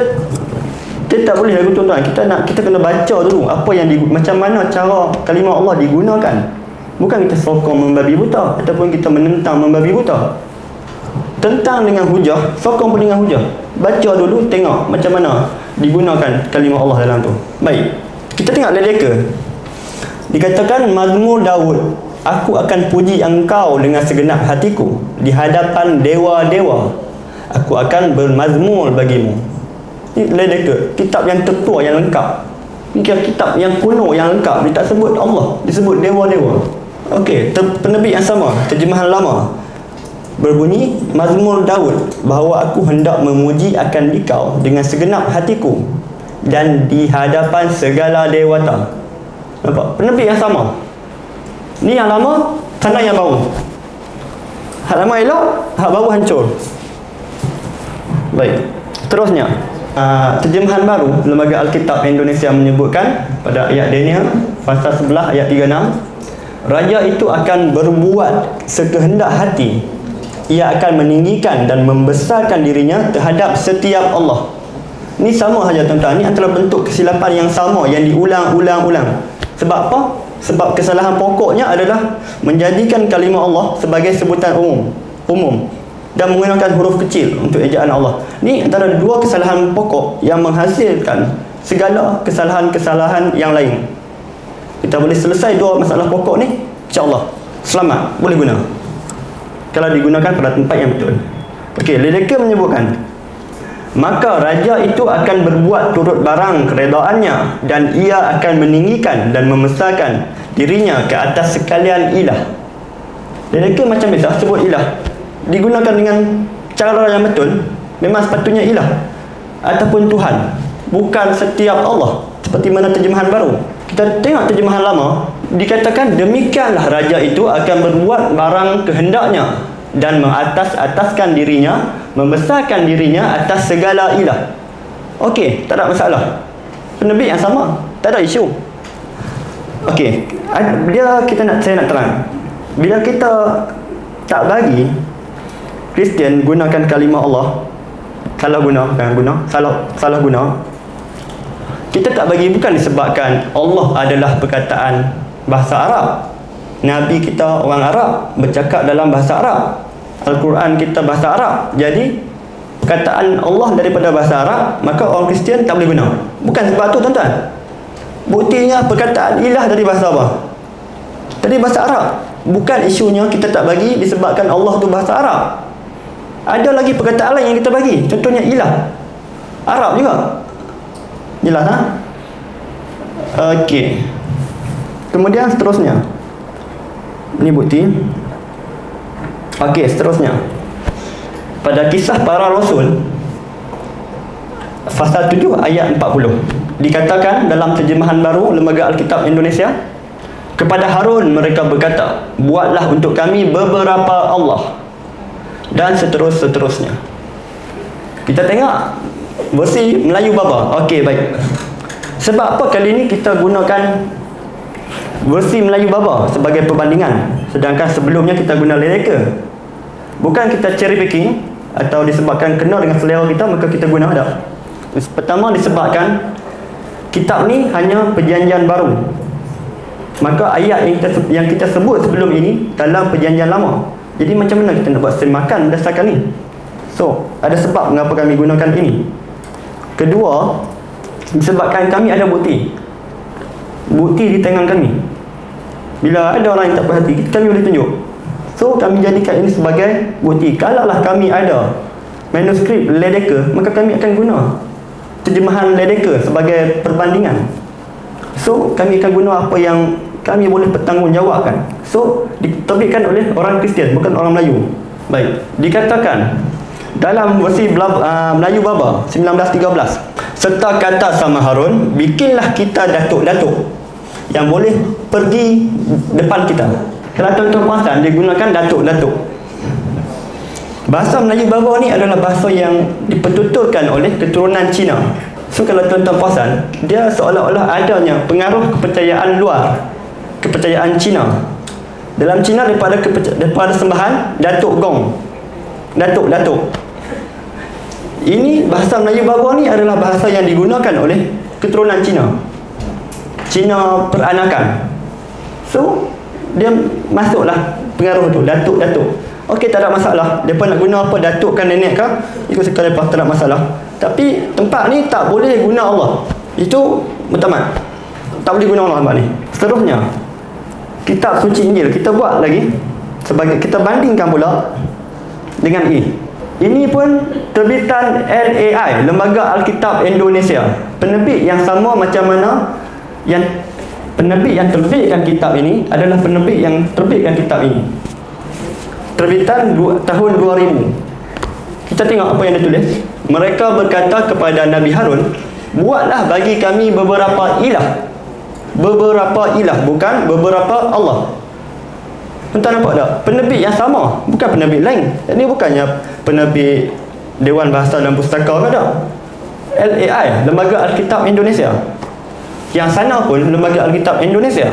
tak boleh lagu tuan-tuan. Kita kena baca dulu apa yang macam mana cara kalimah Allah digunakan. Bukan kita sokong membabi buta ataupun kita menentang membabi buta. Tentang dengan hujah, sokong pun dengan hujah. Baca dulu, tengok macam mana digunakan kalimah Allah dalam tu. Baik, kita tengok Ledecker. Dikatakan Mazmur Daud, aku akan puji engkau dengan segenap hatiku di hadapan dewa-dewa. Aku akan bermazmur bagimu. Ini Ledecker, kitab yang tertua yang lengkap. Ini kitab yang kuno yang lengkap. Dia tak sebut Allah, disebut dewa-dewa. Okey, penerbit yang sama, terjemahan lama, berbunyi Mazmur Daud, bahawa aku hendak memuji akan dikau dengan segenap hatiku dan di hadapan segala dewata. Nampak? Penerbit yang sama. Ni yang lama, sana yang baru. Hak lama elok, hak baru hancur. Baik, terusnya terjemahan baru Lembaga Alkitab Indonesia menyebutkan pada ayat Daniel pasal 11 ayat 36, raja itu akan berbuat sekehendak hati. Ia akan meninggikan dan membesarkan dirinya terhadap setiap Allah. Ini sama saja tuan-tuan. Ini antara bentuk kesilapan yang sama yang diulang-ulang-ulang. Sebab apa? Sebab kesalahan pokoknya adalah menjadikan kalimah Allah sebagai sebutan umum. dan menggunakan huruf kecil untuk ejaan Allah. Ni antara dua kesalahan pokok yang menghasilkan segala kesalahan-kesalahan yang lain. Kita boleh selesai dua masalah pokok ni, insya-Allah selamat, boleh guna kalau digunakan pada tempat yang betul. Okey, Lydekker menyebutkan, maka raja itu akan berbuat turut barang keredaannya, dan ia akan meninggikan dan membesarkan dirinya ke atas sekalian ilah. Lydekker macam biasa sebut ilah, digunakan dengan cara yang betul, memang sepatutnya ilah ataupun Tuhan, bukan setiap Allah. Seperti mana terjemahan baru, kita tengok terjemahan lama, dikatakan demikianlah raja itu akan berbuat barang kehendaknya dan mengatas-ataskan dirinya, membesarkan dirinya atas segala ilah. Okey, tak ada masalah, penerbit yang sama, tak ada isu. Okey, saya nak terang, bila kita tak bagi Kristian gunakan kalimah Allah, salah guna, kita tak bagi bukan disebabkan Allah adalah perkataan bahasa Arab, Nabi kita orang Arab bercakap dalam bahasa Arab, Al-Quran kita bahasa Arab, jadi perkataan Allah daripada bahasa Arab, maka orang Kristian tak boleh guna. Bukan sebab tu tuan-tuan. Buktinya perkataan ilah dari bahasa apa? Dari bahasa Arab. Bukan isunya kita tak bagi disebabkan Allah tu bahasa Arab. Ada lagi perkataan lain yang kita bagi, contohnya ilah Arab juga. Jelas, ha? Okey. Kemudian seterusnya, ini bukti. Okey, seterusnya, pada kisah para rasul pasal 7 ayat 40, dikatakan dalam terjemahan baru Lembaga Alkitab Indonesia, kepada Harun mereka berkata, buatlah untuk kami beberapa Allah, dan seterusnya. Kita tengok versi Melayu Baba. Okey, baik. Sebab apa kali ini kita gunakan versi Melayu Baba sebagai perbandingan, sedangkan sebelumnya kita guna Lydekker? Bukan kita cherry picking atau disebabkan kena dengan selera kita maka kita guna, tak. Pertama, disebabkan kitab ni hanya perjanjian baru, maka ayat yang kita sebut sebelum ini dalam perjanjian lama. Jadi macam mana kita nak buat semakan berdasarkan ni? So, ada sebab mengapa kami gunakan ini. Kedua, disebabkan kami ada bukti di tangan kami. Bila ada orang yang tak puas hati, kami boleh tunjuk. So, kami jadikan ini sebagai bukti. Kalaulah kami ada manuskrip Lydekker, maka kami akan guna terjemahan Lydekker sebagai perbandingan. So, kami akan guna apa yang kami boleh bertanggungjawabkan. So, diterbitkan oleh orang Kristian, bukan orang Melayu. Baik, dikatakan dalam versi Melayu Baba 1913, serta kata sama Harun, bikinlah kita datuk-datuk yang boleh pergi depan kita. Kalau tuan-tuan perasan, dia gunakan datuk-datuk. Bahasa Melayu Baba ni adalah bahasa yang dipertuturkan oleh keturunan Cina. So, kalau tuan-tuan perasan, dia seolah-olah adanya pengaruh kepercayaan luar, kepercayaan Cina. Dalam Cina daripada sembahan Datuk Gong, Datuk. Ini bahasa Melayu Baba ni adalah bahasa yang digunakan oleh keturunan Cina, Cina peranakan. So, dia masuklah pengaruh tu, datuk. Okey, tak ada masalah. Mereka nak guna apa, datukkan nenek ke, ikut suka mereka, tak ada masalah. Tapi tempat ni tak boleh guna Allah. Itu mutamat. Tak boleh guna Allah tempat ni. Seterusnya, kitab suci Injil kita buat lagi sebagai, kita bandingkan pula dengan ini pun terbitan LAI, Lembaga Alkitab Indonesia. Penerbit yang sama macam mana yang penerbit yang terbitkan kitab ini adalah penerbit yang terbitkan kitab ini. Terbitan tahun 2000. Kita tengok apa yang ditulis. Mereka berkata kepada Nabi Harun, buatlah bagi kami beberapa ilah. Beberapa ilah, bukan beberapa Allah. Tuan nampak tak? Penerbit yang sama, bukan penerbit lain. Ini bukannya penerbit Dewan Bahasa dan Pustaka ke tak? LAI, Lembaga Alkitab Indonesia. Yang sana pun Lembaga Alkitab Indonesia.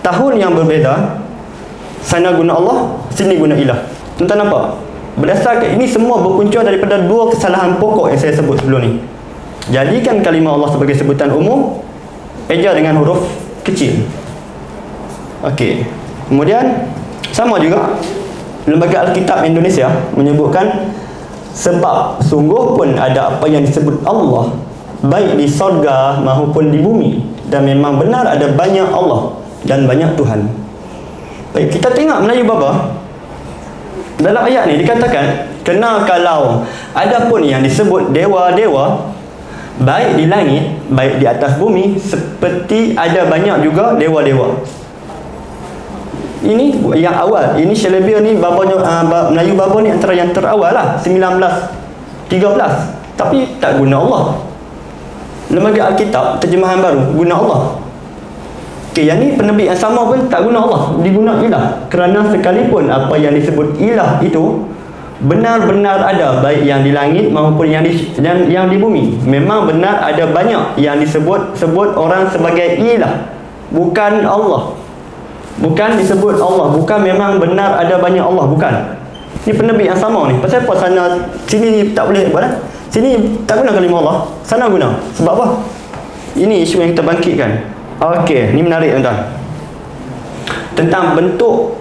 Tahun yang berbeza, sana guna Allah, sini guna ilah. Tuan nampak? Berdasarkan ini semua berpunca daripada dua kesalahan pokok yang saya sebut sebelum ni. Jadikan kalimah Allah sebagai sebutan umum, eja dengan huruf kecil. Okey. Kemudian sama juga Lembaga Alkitab Indonesia menyebutkan sebab sungguh pun ada apa yang disebut Allah baik di sorga maupun di bumi, dan memang benar ada banyak Allah dan banyak Tuhan. Baik, kita tengok Melayu Baba. Dalam ayat ni dikatakan, kena kalau ada pun yang disebut dewa-dewa baik di langit baik di atas bumi, seperti ada banyak juga dewa-dewa. Ini yang awal. Ini syllabus ni Melayu Baba ni antara yang terawal lah, 1913. Tapi tak guna Allah. Lembaga Alkitab terjemahan baru guna Allah. Okey, yang ni penerbit yang sama pun tak guna Allah, diguna ilah. Kerana sekalipun apa yang disebut ilah itu benar-benar ada baik yang di langit maupun yang di bumi. Memang benar ada banyak yang disebut orang sebagai ilah, bukan Allah. Bukan disebut Allah, bukan memang benar ada banyak Allah, bukan. Ni penerbit yang sama ni. Pasal apa sana sini ni tak boleh buat? Sini tak guna kalimah Allah, sana guna. Sebab apa? Ini isu yang kita bangkitkan. Okey, ni menarik tuan-tuan. Tentang bentuk,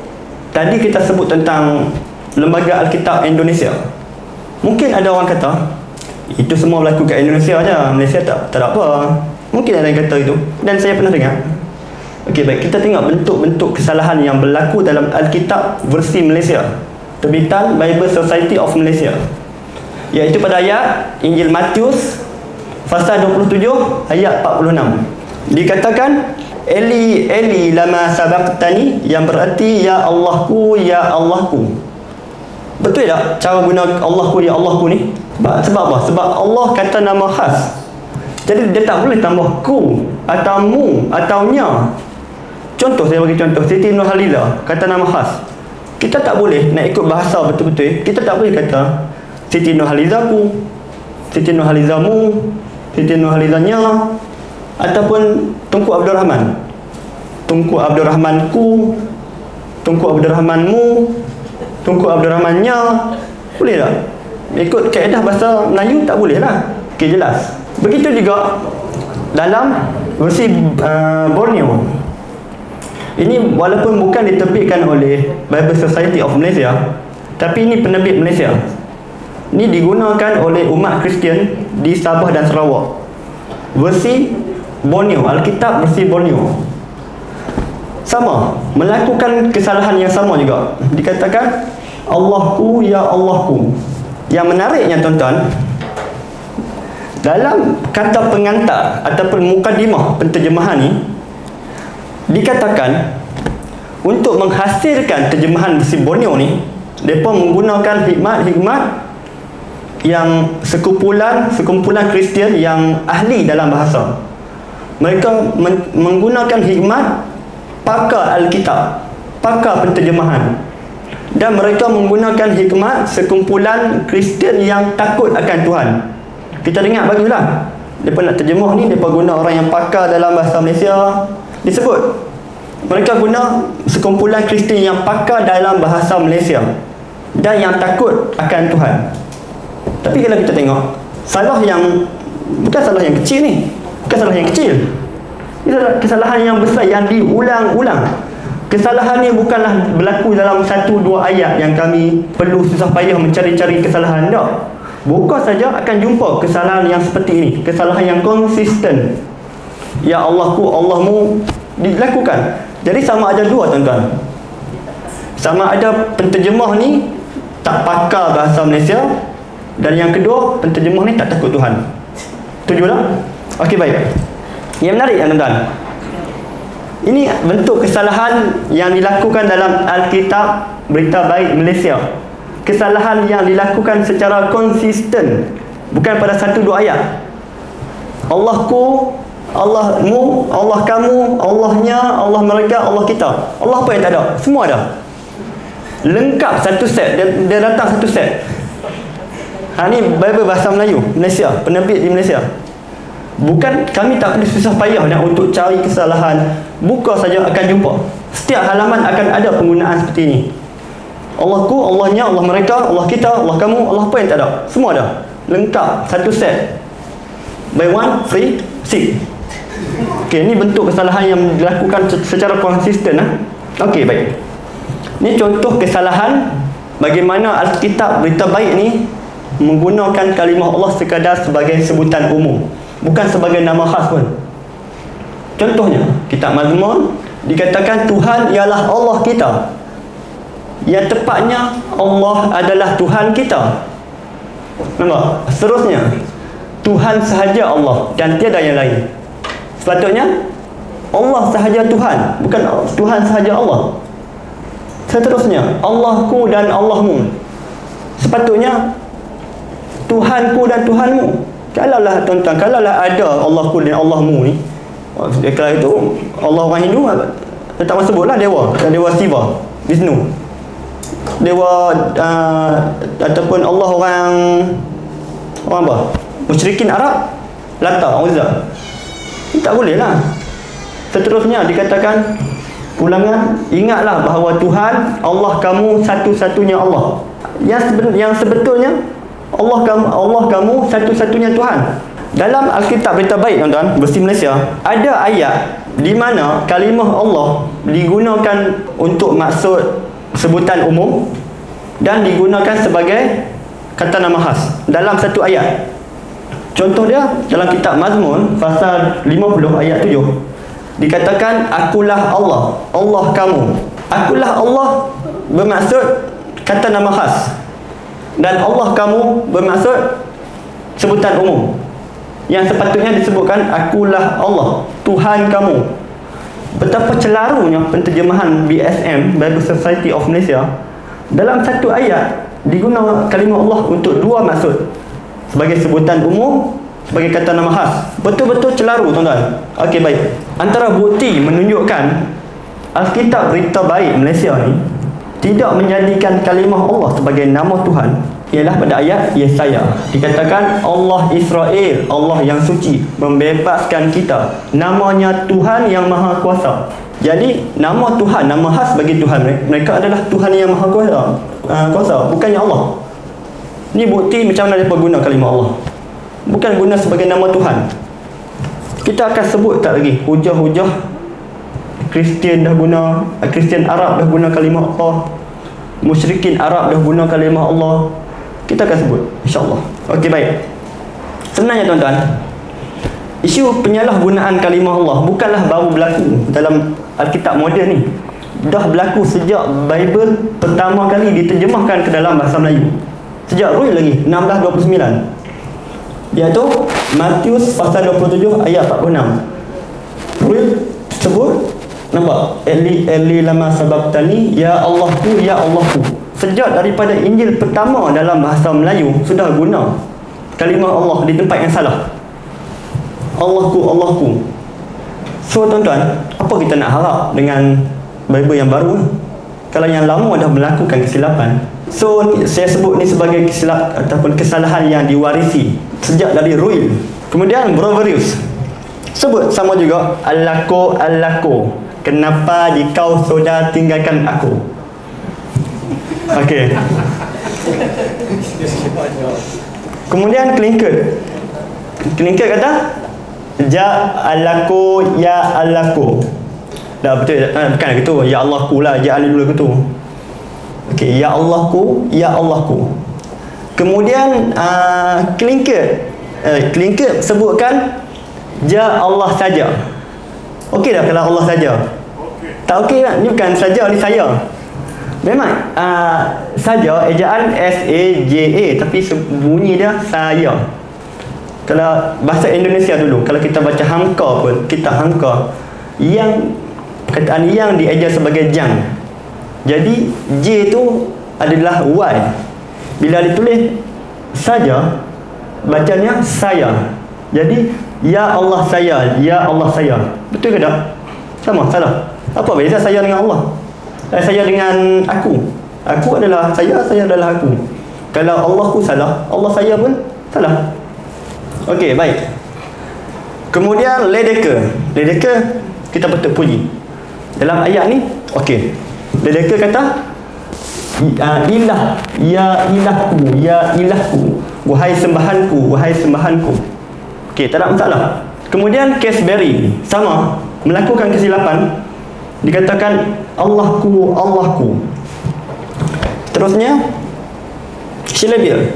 tadi kita sebut tentang Lembaga Alkitab Indonesia. Mungkin ada orang kata itu semua berlaku kat Indonesia aja, Malaysia tak ada apa. Mungkin ada yang kata itu, dan saya pernah dengar. Okey, baik, kita tengok bentuk-bentuk kesalahan yang berlaku dalam Alkitab versi Malaysia, terbitan Bible Society of Malaysia, iaitu pada ayat Injil Matius pasal 27 ayat 46. Dikatakan Eli Eli lama sabaqtani, yang berarti ya Allahku ya Allahku. Betul tak cara guna Allahku ya Allahku ni? Sebab apa? Sebab Allah kata nama khas. Jadi dia tak boleh tambah ku atau mu atau nya. Contoh, saya bagi contoh, Siti Nurhaliza kata nama khas. Kita tak boleh nak ikut bahasa betul-betul. Kita tak boleh kata Siti Nurhaliza ku, Siti Nurhaliza mu, Siti Nurhaliza nya, ataupun Tunku Abdul Rahman, Tunku Abdul Rahman ku, Tunku Abdul Rahman mu, Tunku Abdul Rahman nya. Boleh tak? Ikut kaedah bahasa Melayu tak boleh lah. Okey, jelas. Begitu juga dalam versi Borneo. Ini walaupun bukan diterbitkan oleh Bible Society of Malaysia, tapi ini penerbit Malaysia. Ini digunakan oleh umat Kristian di Sabah dan Sarawak. Versi Borneo, Alkitab versi Borneo. Sama, melakukan kesalahan yang sama juga. Dikatakan Allahku ya Allahku. Yang menariknya tuan-tuan, dalam kata pengantar ataupun mukadimah penterjemahan ni, dikatakan untuk menghasilkan terjemahan versi Borneo ni, mereka menggunakan hikmat-hikmat yang sekumpulan Kristian yang ahli dalam bahasa. Mereka menggunakan hikmat pakar Alkitab, pakar penterjemahan, dan mereka menggunakan hikmat sekumpulan Kristian yang takut akan Tuhan. Kita dengar baguslah. Mereka nak terjemah ni, mereka guna orang yang pakar dalam bahasa Malaysia. Disebut mereka guna sekumpulan Kristian yang pakar dalam bahasa Malaysia dan yang takut akan Tuhan. Tapi kalau kita tengok, salah yang bukan salah yang kecil ni, bukan salah yang kecil. Ini kesalahan yang besar yang diulang-ulang. Kesalahan ni bukanlah berlaku dalam 1-2 ayat yang kami perlu susah payah mencari-cari kesalahan, tak. Buka saja akan jumpa kesalahan yang seperti ini, kesalahan yang konsisten. Ya Allahku, Allahmu dilakukan. Jadi sama ada dua tuan-tuan. Sama ada penterjemah ni tak pakar bahasa Malaysia, dan yang kedua penterjemah ni tak takut Tuhan. Setuju tak? Okey, baik. Yang menarik tuan-tuan, ini bentuk kesalahan yang dilakukan dalam Alkitab Berita Baik Malaysia. Kesalahan yang dilakukan secara konsisten, bukan pada 1-2 ayat. Allahku, Allahmu, Allah kamu, Allahnya, Allah mereka, Allah kita. Allah apa yang tak ada? Semua ada. Lengkap satu set. Dia datang satu set. Ni Bible bahasa Melayu Malaysia, penerbit di Malaysia. Bukan, kami tak perlu susah payah nak untuk cari kesalahan. Buka saja akan jumpa. Setiap halaman akan ada penggunaan seperti ini. Allahku, Allahnya, Allah mereka, Allah kita, Allah kamu, Allah apa yang tak ada? Semua ada. Lengkap satu set. Buy one, free, 6. Okey, ini bentuk kesalahan yang dilakukan secara konsisten. Okey, baik. Ini contoh kesalahan bagaimana Alkitab Berita Baik ni menggunakan kalimah Allah sekadar sebagai sebutan umum, bukan sebagai nama khas pun. Contohnya, kitab Mazmur dikatakan Tuhan ialah Allah kita. Yang tepatnya Allah adalah Tuhan kita. Nampak? Seterusnya, Tuhan sahaja Allah dan tiada yang lain. Sepatutnya Allah sahaja Tuhan, bukan Tuhan sahaja Allah. Seterusnya, Allahku dan Allahmu. Sepatutnya Tuhanku dan Tuhanmu. Kalaulah tuan-tuan, kalaulah ada Allahku dan Allahmu ni, kalau itu Allah orang Hindu tak mahu sebutlah dewa, dewa Shiva, Vishnu, dewa ataupun Allah orang apa, musyrikin Arab, Lata, Uzza. Tak boleh lah. Seterusnya dikatakan ulangan, ingatlah bahawa Tuhan Allah kamu satu-satunya Allah. Yang sebetulnya Allah kamu satu-satunya Tuhan. Dalam Alkitab Berita Baik tuan-tuan, versi Malaysia, ada ayat di mana kalimah Allah digunakan untuk maksud sebutan umum dan digunakan sebagai kata nama khas dalam satu ayat. Contoh dia dalam kitab Mazmur pasal 50 ayat 7. Dikatakan akulah Allah, Allah kamu. Akulah Allah bermaksud kata nama khas, dan Allah kamu bermaksud sebutan umum. Yang sepatutnya disebutkan akulah Allah, Tuhan kamu. Betapa celarunya penterjemahan BSM, Bible Society of Malaysia, dalam satu ayat digunakan kalimah Allah untuk dua maksud, sebagai sebutan umum, sebagai kata nama khas. Betul-betul celaru tuan-tuan. Okey, baik. Antara bukti menunjukkan Alkitab Berita Baik Malaysia ni tidak menjadikan kalimah Allah sebagai nama Tuhan ialah pada ayat Yesaya. Dikatakan Allah Israel, Allah yang suci, membebaskan kita. Namanya Tuhan yang Maha Kuasa. Jadi nama Tuhan, nama khas bagi Tuhan mereka adalah Tuhan yang Maha Kuasa, bukannya Allah. Ini bukti macam mana mereka guna kalimah Allah, bukan guna sebagai nama Tuhan. Kita akan sebut tak lagi hujah-hujah Kristian dah guna, Kristian Arab dah guna kalimah Allah, musyrikin Arab dah guna kalimah Allah. Kita akan sebut insya-Allah. Okey, baik. Sebenarnya tuan-tuan, isu penyalahgunaan kalimah Allah bukanlah baru berlaku dalam Alkitab moden ni. Dah berlaku sejak Bible pertama kali diterjemahkan ke dalam bahasa Melayu. Sejak Ruil lagi 1629, iaitu Matius pasal 27 ayat 46. Ruil sebut, nampak, Eli lama sabaqtani, ya Allahku, ya Allahku. Sejak daripada Injil pertama dalam bahasa Melayu sudah guna kalimah Allah di tempat yang salah. Allahku, Allahku. So tuan-tuan, apa kita nak harap dengan Bible yang baru? Kalau yang lama dah melakukan kesilapan. So saya sebut ni sebagai kesalahan yang diwarisi sejak dari Ruil. Kemudian Brovarius sebut sama juga, Allako, kenapa dikau sudah tinggalkan aku? Okey. Kemudian Klinkert kata ja Allako, ya Allako. Dah betul, bukan gitu, ya Allahku lah, ja Ali dulu gitu. Okey, ya Allahku, ya Allahku. Kemudian Klinkert sebutkan ja Allah saja. Okey dah kalau Allah saja? Tak okey kan? Ni bukan saja, ni saya. Memang saja ejaan S-A-J-A, tapi bunyi dia saya. Kalau bahasa Indonesia dulu, kalau kita baca Hamka pun, kitab Hamka, yang perkataan yang dieja sebagai jang. Jadi J tu adalah Y. Bila ditulis saja, bacanya saya. Jadi ya Allah saya, ya Allah saya. Betul ke tak? Sama, salah. Apa beza saya dengan Allah? Saya dengan aku. Aku adalah saya, saya adalah aku. Kalau Allahku salah, Allah saya pun salah. Okey, baik. Kemudian Ledecker kita patut puji. Dalam ayat ni, okey. Ledecker kata ilah, ya ilahku, ya ilahku, wahai sembahanku, wahai sembahanku. Okey, tak ada masalah. Kemudian Casberry sama, melakukan kesilapan. Dikatakan Allahku, Allahku. Seterusnya, Syilabir.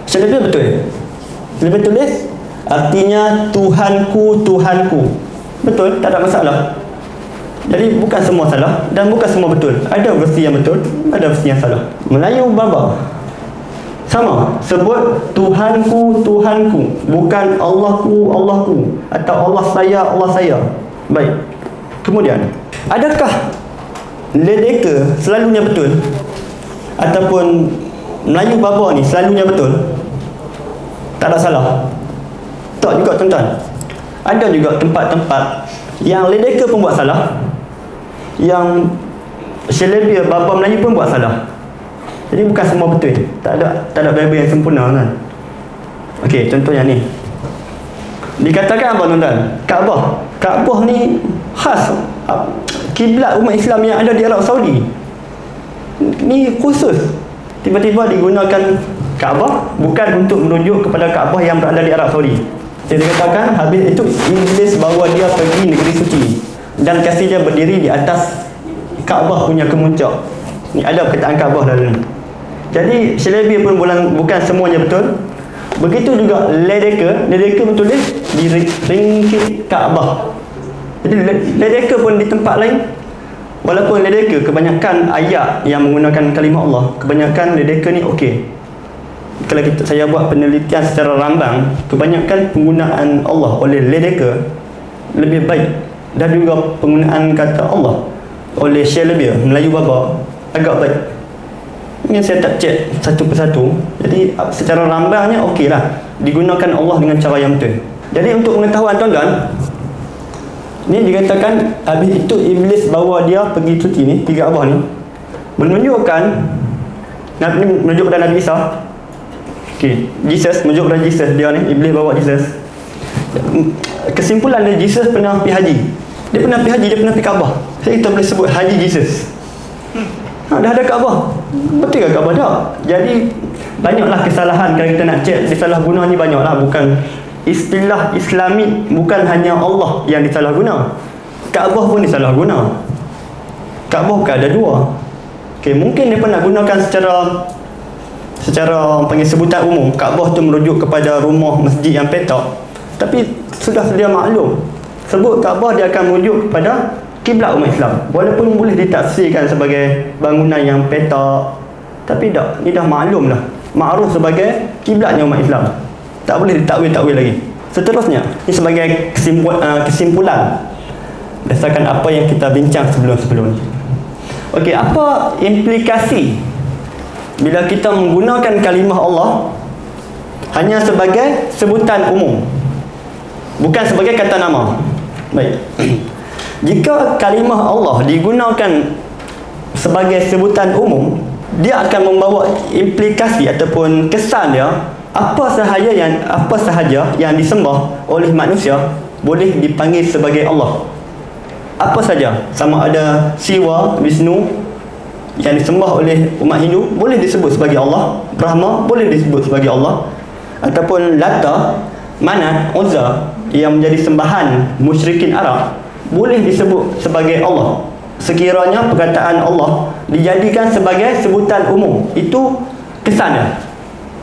Syilabir betul. Syilabir tulis artinya Tuhanku, Tuhanku. Betul, tak ada masalah. Jadi bukan semua salah dan bukan semua betul. Ada versi yang betul, ada versi yang salah. Melayu Baba sama, sebut Tuhanku, Tuhanku, bukan Allahku, Allahku, atau Allah saya. Baik. Kemudian, adakah Ledeka selalunya betul? Ataupun Melayu Baba ni selalunya betul? Tak ada salah? Tak juga tuan-tuan. Ada juga tempat-tempat yang Ledeka pun buat salah, yang Syilabir Baba Melayu pun buat salah. Jadi bukan semua betul. Tak ada Bible yang sempurna kan. Okey, contoh yang ni. Dikatakan apa tuan-tuan? Kaabah ni khas kiblat umat Islam yang ada di Arab Saudi. Ni khusus. Tiba-tiba digunakan Kaabah bukan untuk merujuk kepada Kaabah yang berada di Arab Saudi. Jadi dikatakan habis itu Iblis bawa dia pergi negeri suci dan kasih dia berdiri di atas Kaabah punya kemuncak. Ni ada perkataan Kaabah dalam ni. Jadi Syilabir pun bukan semuanya betul. Begitu juga Ledeka betul di ringkit Kaabah. Jadi Ledeka pun di tempat lain, walaupun Ledeka kebanyakan ayat yang menggunakan kalimah Allah, kebanyakan Ledeka ni okey. Kalau saya buat penelitian secara rambang, kebanyakan penggunaan Allah oleh Ledeka lebih baik, dan juga penggunaan kata Allah oleh Syilabir Melayu Baba agak baik. Ini saya tak cek satu persatu. Jadi secara rambangnya okey lah, digunakan Allah dengan cara yang betul. Jadi untuk pengetahuan tuan-tuan, ni dikatakan habis itu Iblis bawa dia pergi cuci ni, tiga abah ni, menunjukkan menunjuk kepada Nabi Isa. Okey, Jesus, menunjuk kepada Jesus dia ni, Iblis bawa Jesus. Kesimpulan dia, Jesus pernah pergi haji. Dia pernah pergi haji, dia pernah pergi Kaabah. Jadi kita boleh sebut Haji Jesus. Dah ada Kaabah. Betul ke Kaabah tak? Jadi banyaklah kesalahan kalau kita nak cek disalahguna ni, banyaklah. Bukan istilah Islami, bukan hanya Allah yang disalahguna, Kaabah pun disalahguna. Kaabah bukan ada dua. Okey, mungkin dia pernah gunakan secara panggil sebutan umum. Kaabah tu merujuk kepada rumah masjid yang petak. Tapi sudah sedia maklum, sebut Kaabah dia akan merujuk kepada kiblat umat Islam. Walaupun boleh ditafsirkan sebagai bangunan yang petak, tapi tak, ni dah maklum lah, ma'ruf sebagai kiblatnya umat Islam. Tak boleh ditakwil-takwil lagi. Seterusnya, ini sebagai kesimpulan berdasarkan apa yang kita bincang sebelum-sebelum ni. Okey, apa implikasi bila kita menggunakan kalimah Allah hanya sebagai sebutan umum, bukan sebagai kata nama? Baik. Jika kalimah Allah digunakan sebagai sebutan umum, dia akan membawa implikasi ataupun kesan dia, apa sahaja yang disembah oleh manusia boleh dipanggil sebagai Allah. Apa saja, sama ada Siwa, Wisnu yang disembah oleh umat Hindu boleh disebut sebagai Allah, Brahma boleh disebut sebagai Allah, ataupun Lata, Manat, Uzza yang menjadi sembahan musyrikin Arab boleh disebut sebagai Allah. Sekiranya perkataan Allah dijadikan sebagai sebutan umum, itu kesannya.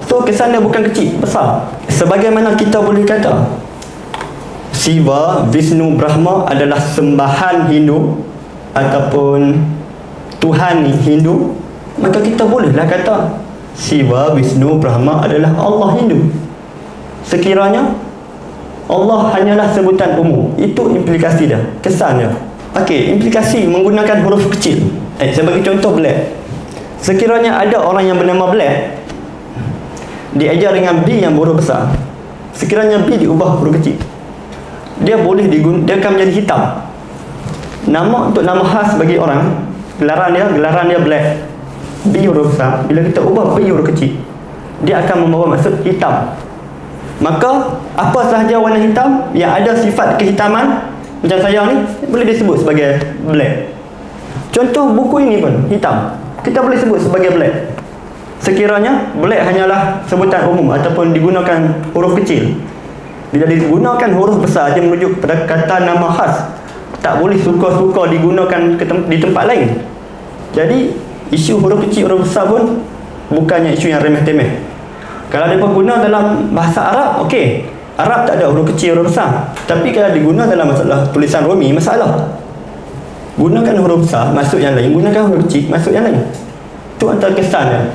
So kesannya bukan kecil, besar. Sebagaimana kita boleh kata Siva, Vishnu, Brahma adalah sembahan Hindu ataupun Tuhan Hindu, maka kita bolehlah kata Siva, Vishnu, Brahma adalah Allah Hindu. Sekiranya Allah hanyalah sebutan umum, itu implikasi dia, kesan dia. Okey, implikasi menggunakan huruf kecil. Saya bagi contoh Black. Sekiranya ada orang yang bernama Black, diajar dengan B yang huruf besar. Sekiranya B diubah huruf kecil, dia akan menjadi hitam. Nama untuk nama khas bagi orang, gelaran dia Black, B huruf besar. Bila kita ubah B huruf kecil, dia akan membawa maksud hitam. Maka apa sahaja warna hitam yang ada sifat kehitaman, macam saya ni, boleh disebut sebagai Black. Contoh buku ini pun hitam, kita boleh sebut sebagai Black. Sekiranya Black hanyalah sebutan umum ataupun digunakan huruf kecil. Bila digunakan huruf besar, dia merujuk pada kata nama khas, tak boleh suka-suka digunakan di tempat lain. Jadi Isu huruf kecil, huruf besar pun bukannya isu yang remeh-temeh. Kalau mereka guna dalam bahasa Arab, okey, Arab tak ada huruf kecil, huruf besar. Tapi kalau diguna dalam masalah tulisan Romi, masalah. Gunakan huruf besar, masuk yang lain. Gunakan huruf kecil, masuk yang lain. Itu antara kesannya.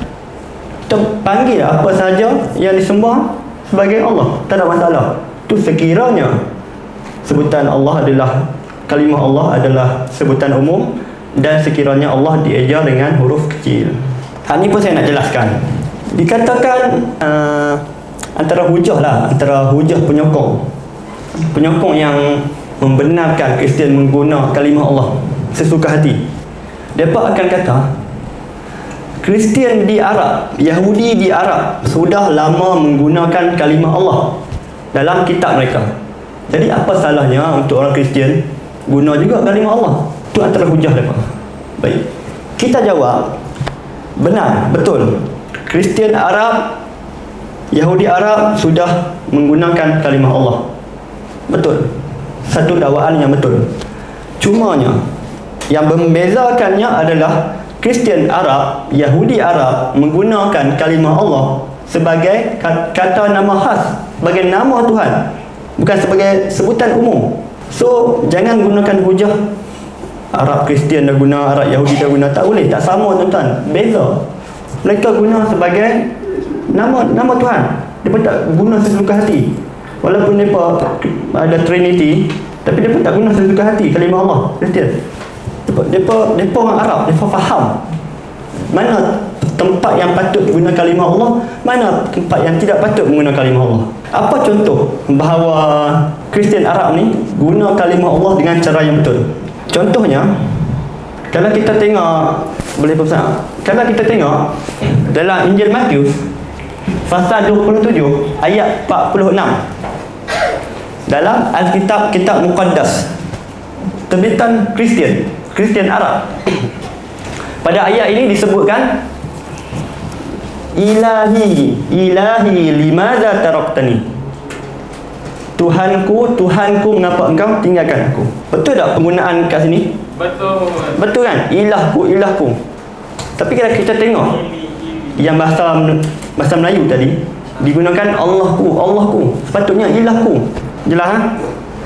Kita panggil apa saja yang disembah sebagai Allah, tak ada masalah. Itu sekiranya sebutan Allah adalah, kalimah Allah adalah sebutan umum, dan sekiranya Allah dieja dengan huruf kecil. Ini pun saya nak jelaskan. Dikatakan antara hujah lah, antara hujah penyokong yang membenarkan Kristian mengguna kalimah Allah sesuka hati. Mereka akan kata Kristian di Arab, Yahudi di Arab sudah lama menggunakan kalimah Allah dalam kitab mereka. Jadi apa salahnya untuk orang Kristian guna juga kalimah Allah? Itu antara hujah mereka. Baik, kita jawab, benar, betul. Kristian Arab, Yahudi Arab sudah menggunakan kalimah Allah. Betul. Satu dakwaan yang betul. Cumanya yang membezakannya adalah Kristian Arab, Yahudi Arab menggunakan kalimah Allah sebagai kata nama khas, sebagai nama Tuhan, bukan sebagai sebutan umum. So jangan gunakan hujah Arab Kristian dah guna, Arab Yahudi dah guna. Tak boleh, tak sama tuan-tuan. Beza. Mereka guna sebagai nama Tuhan. Mereka tak guna sesuka hati. Walaupun mereka ada Trinity, tapi mereka tak guna sesuka hati kalimah Allah Kristian. Mereka orang Arab, mereka faham mana tempat yang patut guna kalimah Allah, mana tempat yang tidak patut menggunakan kalimah Allah. Apa contoh bahawa Kristian Arab ni guna kalimah Allah dengan cara yang betul? Contohnya, kalau kita tengok, boleh pesan, kalau kita tengok dalam Injil Matius pasal 27 ayat 46 dalam Alkitab, kitab Muqaddas terbitan Kristian Arab, pada ayat ini disebutkan ilahi limadza taraktani, Tuhanku mengapa engkau tinggalkan aku. Betul tak penggunaan kat sini? Betul kan? Ilahku. Tapi kalau kita tengok yang bahasa Melayu tadi digunakan Allahku. Sepatutnya ilahku. Jelas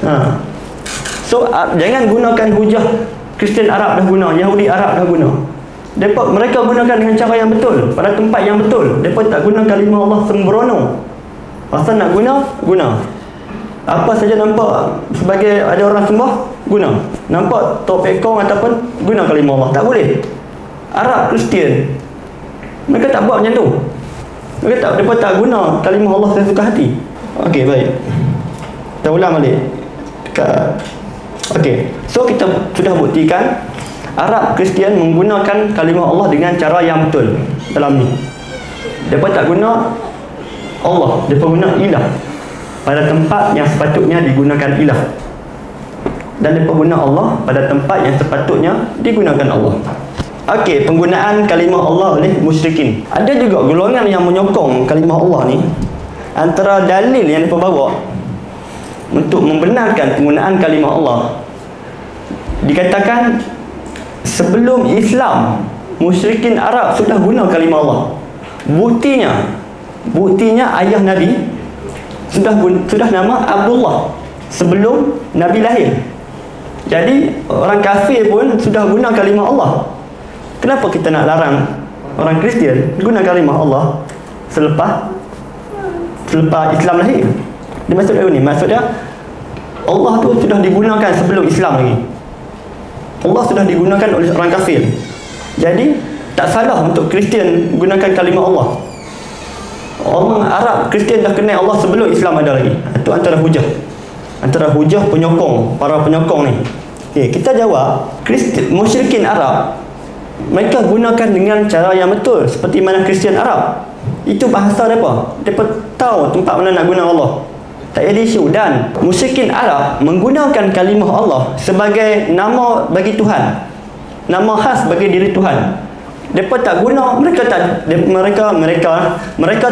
ha? So jangan gunakan hujah Kristian Arab dah guna, Yahudi Arab dah guna. Mereka gunakan dengan cara yang betul, pada tempat yang betul. Mereka tak guna kalimah Allah sembrono. Asal nak guna. Apa saja nampak sebagai ada orang sembah, guna. Nampak tok pekong ataupun guna kalimah Allah. Tak boleh. Arab Kristian, mereka tak buat macam tu. Mereka tak guna kalimah Allah sesuka hati. Okey, baik. Kita ulang balik. Okey. So kita sudah buktikan Arab Kristian menggunakan kalimah Allah dengan cara yang betul dalam ni. Mereka tak guna Allah, mereka guna ilah pada tempat yang sepatutnya digunakan ilah, dan mereka guna Allah pada tempat yang sepatutnya digunakan Allah. Okey, penggunaan kalimah Allah oleh musyrikin. Ada juga golongan yang menyokong kalimah Allah ni. Antara dalil yang mereka bawa untuk membenarkan penggunaan kalimah Allah, dikatakan sebelum Islam musyrikin Arab sudah guna kalimah Allah. Buktinya ayah Nabi sudah nama Abdullah sebelum Nabi lahir. Jadi orang kafir pun sudah guna kalimah Allah. Kenapa kita nak larang orang Kristian guna kalimah Allah selepas Islam lahir? Dia maksudnya ni, maksudnya Allah tu sudah digunakan sebelum Islam lagi. Allah sudah digunakan oleh orang kafir. Jadi tak salah untuk Kristian gunakan kalimah Allah. Orang Arab Kristian dah kenal Allah sebelum Islam ada lagi. Itu antara hujah penyokong, para penyokong ni. Okay, kita jawab, musyrikin Arab mereka gunakan dengan cara yang betul seperti mana Kristian Arab. Itu bahasa mereka. Mereka tahu tempat mana nak guna Allah. Tak ada isu. Dan musyrikin Arab menggunakan kalimah Allah sebagai nama bagi Tuhan, nama khas bagi diri Tuhan. Mereka tak guna, mereka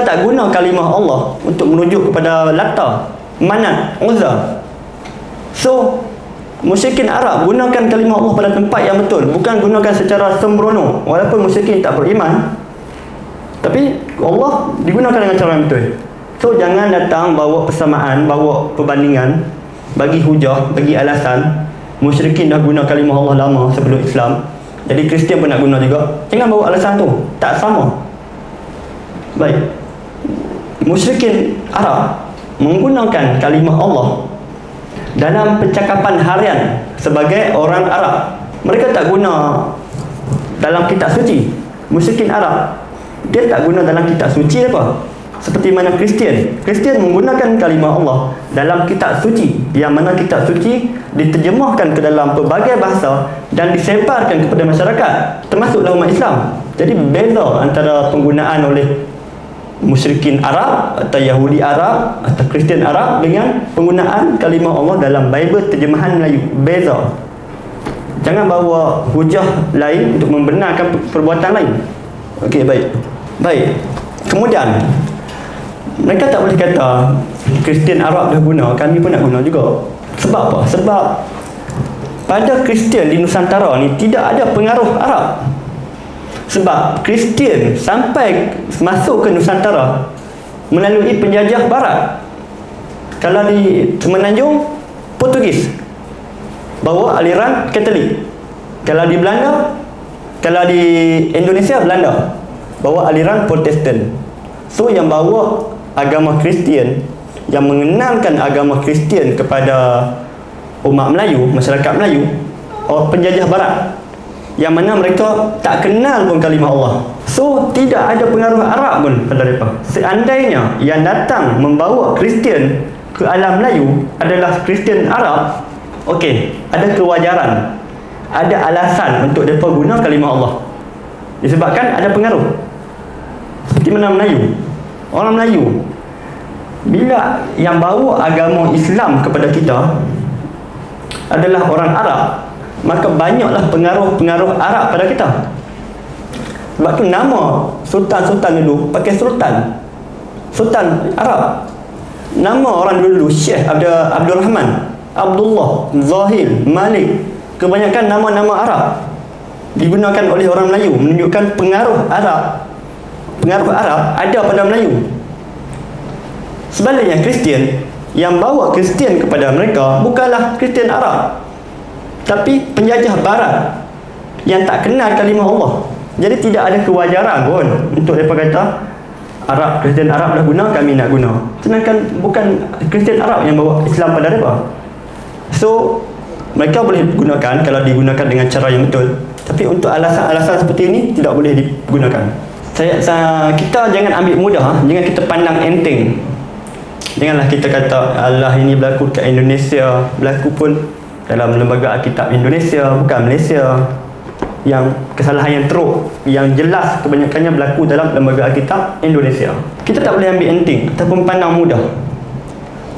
tak guna kalimah Allah untuk merujuk kepada Lata, Manat, Uzza. So Musyrikin Arab gunakan kalimah Allah pada tempat yang betul, bukan gunakan secara sembrono. Walaupun musyrikin tak beriman, tapi Allah digunakan dengan cara yang betul. So jangan datang bawa persamaan, bawa perbandingan, bagi hujah, bagi alasan. Musyrikin dah guna kalimah Allah lama sebelum Islam, jadi Kristian pun nak guna juga. Jangan bawa alasan tu, tak sama. Baik, musyrikin Arab menggunakan kalimah Allah dalam percakapan harian sebagai orang Arab. Mereka tak guna dalam kitab suci. Musyrikin Arab, dia tak guna dalam kitab suci apa? Seperti mana Kristian menggunakan kalimah Allah dalam kitab suci, yang mana kitab suci diterjemahkan ke dalam pelbagai bahasa dan disebarkan kepada masyarakat, termasuklah umat Islam. Jadi beza antara penggunaan oleh musyrikin Arab atau Yahudi Arab atau Kristian Arab dengan penggunaan kalimah Allah dalam Bible terjemahan Melayu. Beza. Jangan bawa hujah lain untuk membenarkan perbuatan lain. Okey, baik. Kemudian mereka tak boleh kata Kristian Arab dah guna, kami pun nak guna juga. Sebab apa? Sebab pada Kristian di Nusantara ni tidak ada pengaruh Arab. Sebab Kristian sampai masuk ke Nusantara melalui penjajah Barat. Kalau di Semenanjung, Portugis bawa aliran Katolik. Kalau di Belanda, kalau di Indonesia, Belanda bawa aliran Protestan. So yang bawa agama Kristian, yang mengenalkan agama Kristian kepada umat Melayu, masyarakat Melayu, penjajah Barat, yang mana mereka tak kenal pun kalimah Allah. So tidak ada pengaruh Arab pun pada mereka. Seandainya yang datang membawa Kristian ke alam Melayu adalah Kristian Arab, okey, ada kewajaran, ada alasan untuk mereka guna kalimah Allah, disebabkan ada pengaruh. Seperti mana Melayu, orang Melayu, bila yang bawa agama Islam kepada kita adalah orang Arab, maka banyaklah pengaruh-pengaruh Arab pada kita. Sebab tu nama sultan-sultan dulu pakai Sultan Arab. Nama orang dulu Syekh Abdul Rahman, Abdullah, Zahil, Malik, kebanyakan nama-nama Arab digunakan oleh orang Melayu, menunjukkan pengaruh Arab. Pengaruh Arab ada pada Melayu. Sebaliknya Kristian, yang bawa Kristian kepada mereka bukanlah Kristian Arab, tapi penjajah Barat yang tak kenal kalimah Allah. Jadi tidak ada kewajaran pun untuk mereka kata Kristian Arab dah guna, kami nak guna. Sedangkan bukan Kristian Arab yang bawa Islam pada mereka. So mereka boleh gunakan kalau digunakan dengan cara yang betul, tapi untuk alasan-alasan seperti ini tidak boleh digunakan. Kita jangan ambil mudah, jangan kita pandang enteng. Janganlah kita kata Allah ini berlaku kat Indonesia, berlaku pun dalam lembaga Alkitab Indonesia, bukan Malaysia. Yang kesalahan yang teruk, yang jelas kebanyakannya berlaku dalam lembaga Alkitab Indonesia. Kita tak boleh ambil enteng ataupun pandang mudah.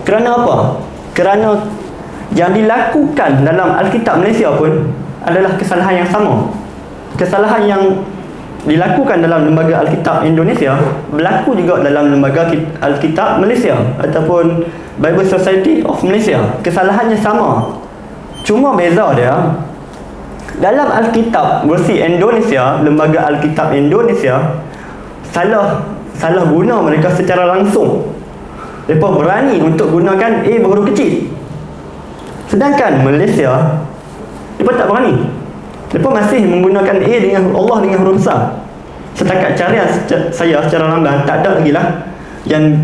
Kerana apa? Kerana yang dilakukan dalam Alkitab Malaysia pun adalah kesalahan yang sama. Kesalahan yang dilakukan dalam lembaga Alkitab Indonesia berlaku juga dalam lembaga Alkitab Malaysia ataupun Bible Society of Malaysia. Kesalahannya sama, cuma beza dia dalam Alkitab versi Indonesia, lembaga Alkitab Indonesia salah guna mereka secara langsung. Mereka berani untuk gunakan A berhuruf kecil, sedangkan Malaysia mereka tak berani. Mereka masih menggunakan A dengan Allah dengan huruf besar. Setakat carian saya secara lamban, tak ada lagi lah yang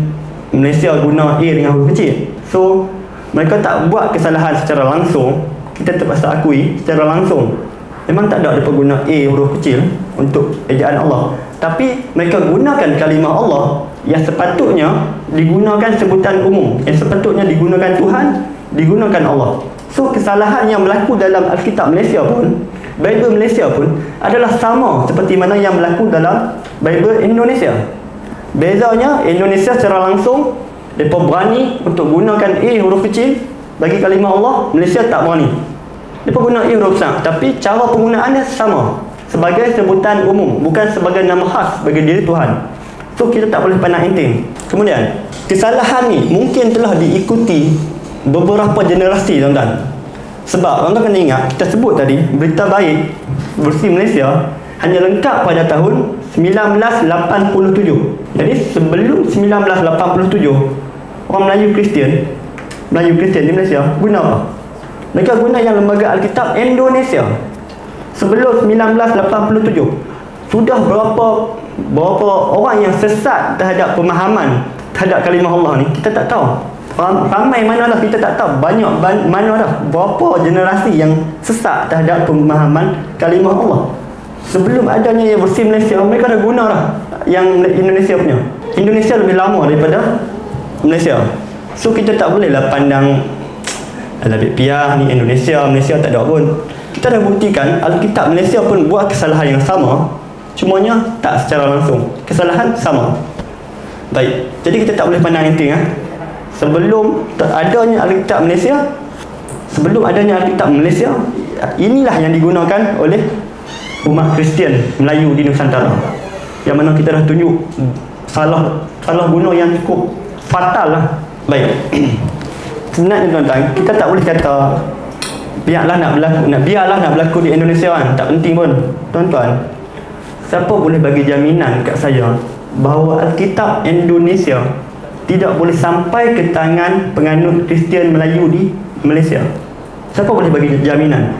Malaysia guna A dengan huruf kecil. So mereka tak buat kesalahan secara langsung, kita terpaksa akui secara langsung memang tak ada mereka guna A huruf kecil untuk ejaan Allah. Tapi mereka gunakan kalimah Allah yang sepatutnya digunakan sebutan umum, yang sepatutnya digunakan Tuhan, digunakan Allah. So kesalahan yang berlaku dalam Alkitab Malaysia pun, Bible Malaysia pun adalah sama seperti mana yang berlaku dalam Bible Indonesia. Bezanya Indonesia secara langsung mereka berani untuk gunakan A huruf kecil bagi kalimah Allah, Malaysia tak berani. Mereka guna A huruf besar, tapi cara penggunaannya sama, sebagai sebutan umum, bukan sebagai nama khas bagi diri Tuhan. So kita tak boleh pandang enteng. Kemudian kesalahan ni mungkin telah diikuti beberapa generasi, tuan-tuan. Sebab orang kena ingat, kita sebut tadi, berita baik versi Malaysia hanya lengkap pada tahun 1987. Jadi sebelum 1987, orang Melayu Kristian di Malaysia guna apa? Mereka guna yang Lembaga Alkitab Indonesia. Sebelum 1987 sudah berapa orang yang sesat terhadap pemahaman terhadap kalimah Allah ni, kita tak tahu. Ramai mana dah kita tak tahu, banyak mana dah berapa generasi yang sesat terhadap pemahaman kalimah Allah. Sebelum adanya yang versi Malaysia, mereka dah guna dah yang Indonesia punya. Indonesia lebih lama daripada Malaysia. So kita tak bolehlah pandang lebih piah ni Malaysia tak ada pun. Kita dah buktikan Alkitab Malaysia pun buat kesalahan yang sama, cumanya tak secara langsung. Kesalahan sama. Baik, jadi kita tak boleh pandang enteng. Sebelum adanya Alkitab Malaysia, inilah yang digunakan oleh umat Kristian Melayu di Nusantara, yang mana kita dah tunjuk salah guna yang cukup fatal lah. Baik, sebenarnya tuan-tuan, kita tak boleh kata biarlah nak berlaku di Indonesia kan, tak penting pun. Tuan-tuan, siapa boleh bagi jaminan kat saya bahawa Alkitab Indonesia tidak boleh sampai ke tangan penganut Kristian Melayu di Malaysia? Siapa boleh bagi jaminan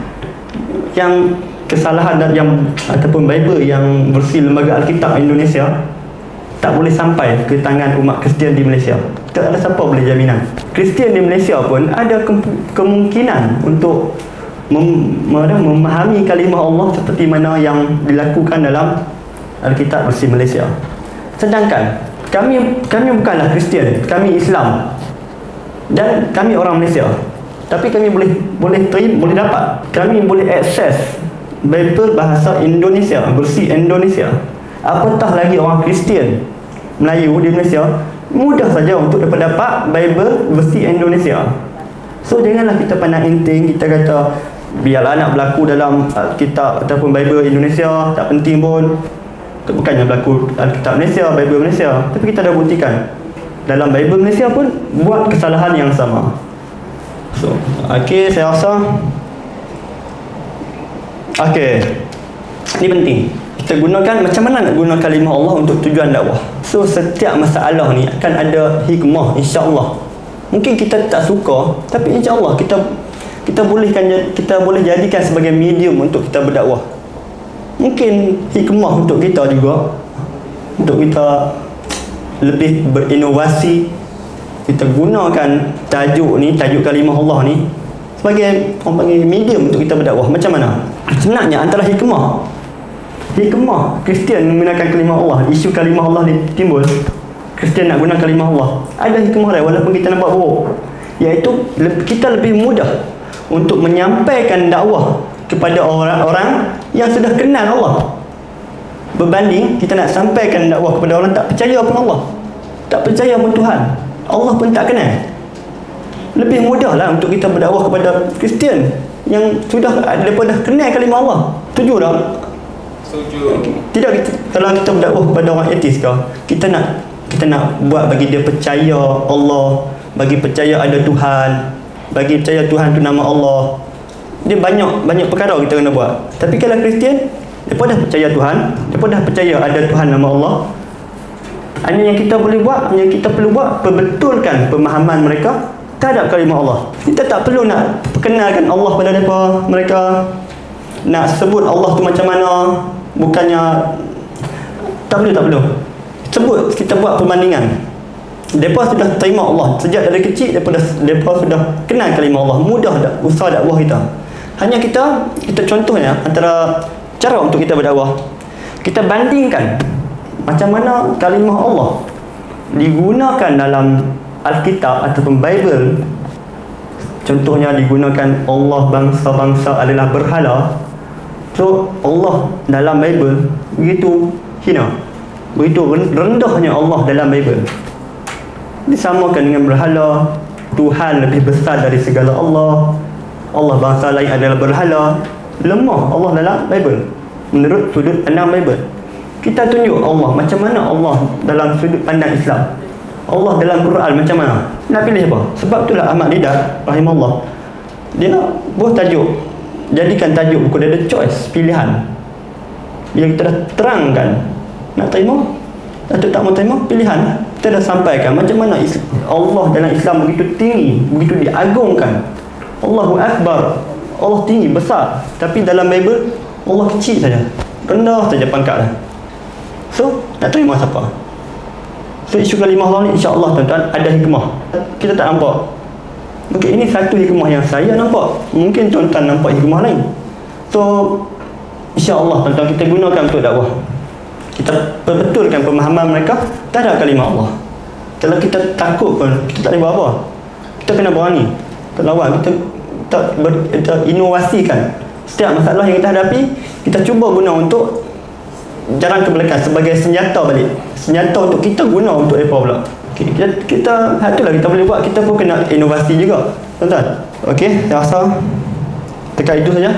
yang kesalahan yang ataupun Bible yang versi Lembaga Alkitab Indonesia tak boleh sampai ke tangan umat Kristian di Malaysia? Tak ada siapa boleh jaminan. Kristian di Malaysia pun ada kemungkinan untuk memahami kalimah Allah seperti mana yang dilakukan dalam Alkitab versi Malaysia. Sedangkan kami bukanlah Kristian, kami Islam dan kami orang Malaysia, tapi kami boleh dapat, kami boleh akses Bible bahasa Indonesia, versi Indonesia. Apatah lagi orang Kristian Melayu di Malaysia, mudah saja untuk dapat Bible versi Indonesia. So janganlah kita pandang enteng, kita kata biarlah nak berlaku dalam Alkitab ataupun Bible Indonesia, tak penting pun. Bukannya berlaku Alkitab Malaysia, Bible Malaysia, tapi kita dah buktikan dalam Bible Malaysia pun buat kesalahan yang sama. So, okey, saya rasa ini penting. Kita gunakan macam mana nak guna kalimah Allah untuk tujuan dakwah. So, setiap masalah ni akan ada hikmah, insya-Allah. Mungkin kita tak suka, tapi insya-Allah kita boleh jadikan sebagai medium untuk kita berdakwah. Mungkin hikmah untuk kita juga, untuk kita lebih berinovasi. Kita gunakan tajuk kalimah Allah ni sebagai orang panggil medium untuk kita berdakwah. Macam mana? Sebenarnya antara hikmah Kristian menggunakan kalimah Allah, isu kalimah Allah ni timbul, Kristian nak guna kalimah Allah, ada hikmah lain walaupun kita nampak buruk, iaitu kita lebih mudah untuk menyampaikan dakwah kepada orang-orang yang sudah kenal Allah, berbanding kita nak sampaikan dakwah kepada orang tak percaya pun Allah, tak percaya pun Tuhan, Allah pun tak kenal. Lebih mudahlah untuk kita berdakwah kepada Kristian yang sudah dah kenal kalimah Allah. Setuju tak? Setuju. Tidak, kalau kita berdakwah kepada orang ateis ke, kita nak buat bagi dia percaya Allah, bagi percaya ada Tuhan, bagi percaya Tuhan tu nama Allah. Dia banyak perkara kita kena buat. Tapi kalau Kristian, mereka dah percaya Tuhan, mereka dah percaya ada Tuhan nama Allah. Hanya yang kita perlu buat, perbetulkan pemahaman mereka terhadap kalimah Allah. Kita tak perlu nak perkenalkan Allah pada mereka, nak sebut Allah tu macam mana, bukannya tak perlu. Sebut, kita buat perbandingan. Mereka sudah terima Allah sejak dari kecil, mereka sudah kenal kalimah Allah, mudah dah usaha dakwah kita. Hanya kita contohnya antara cara untuk kita berdakwah, kita bandingkan macam mana kalimah Allah digunakan dalam Alkitab ataupun Bible. Contohnya digunakan Allah bangsa-bangsa adalah berhala. So Allah dalam Bible begitu hina, begitu rendahnya Allah dalam Bible, disamakan dengan berhala. Tuhan lebih besar dari segala Allah, Allah bangsa lain adalah berhala. Lemah Allah dalam Bible menurut sudut pandang Bible. Kita tunjuk Allah macam mana Allah dalam sudut pandang Islam, Allah dalam Quran macam mana. Nak pilih apa? Sebab itulah Ahmad Didat rahimahullah Dia nak buat tajuk, jadikan tajuk buku dia ada choice, pilihan. Bila kita dah terangkan, nak terima atau tak mau terima, pilihan. Kita dah sampaikan macam mana Allah dalam Islam begitu tinggi, begitu diagungkan. Allahu Akbar, Allah tinggi, besar. Tapi dalam Bible Allah kecil saja, rendah saja pangkatnya. So nak terima siapa? So isu kalimah Allah ni, insya-Allah tuan-tuan, ada hikmah. Kita tak nampak. Mungkin ini satu hikmah yang saya nampak, mungkin tuan-tuan nampak hikmah lain. So insya-Allah tuan-tuan, kita gunakan untuk dakwah. Kita perbetulkan pemahaman mereka terhadap kalimah Allah. Kalau kita takut pun, kita tak boleh buat apa. Kita kena berani, kita lawan, kita inovasikan setiap masalah yang kita hadapi. Kita cuba guna untuk jalan ke belakang sebagai senjata balik, senjata untuk kita guna untuk mereka pula. Okay, kita itulah kita boleh buat. Kita pun kena inovasi juga, tuan-tuan. Okey, saya rasa dekat itu saja.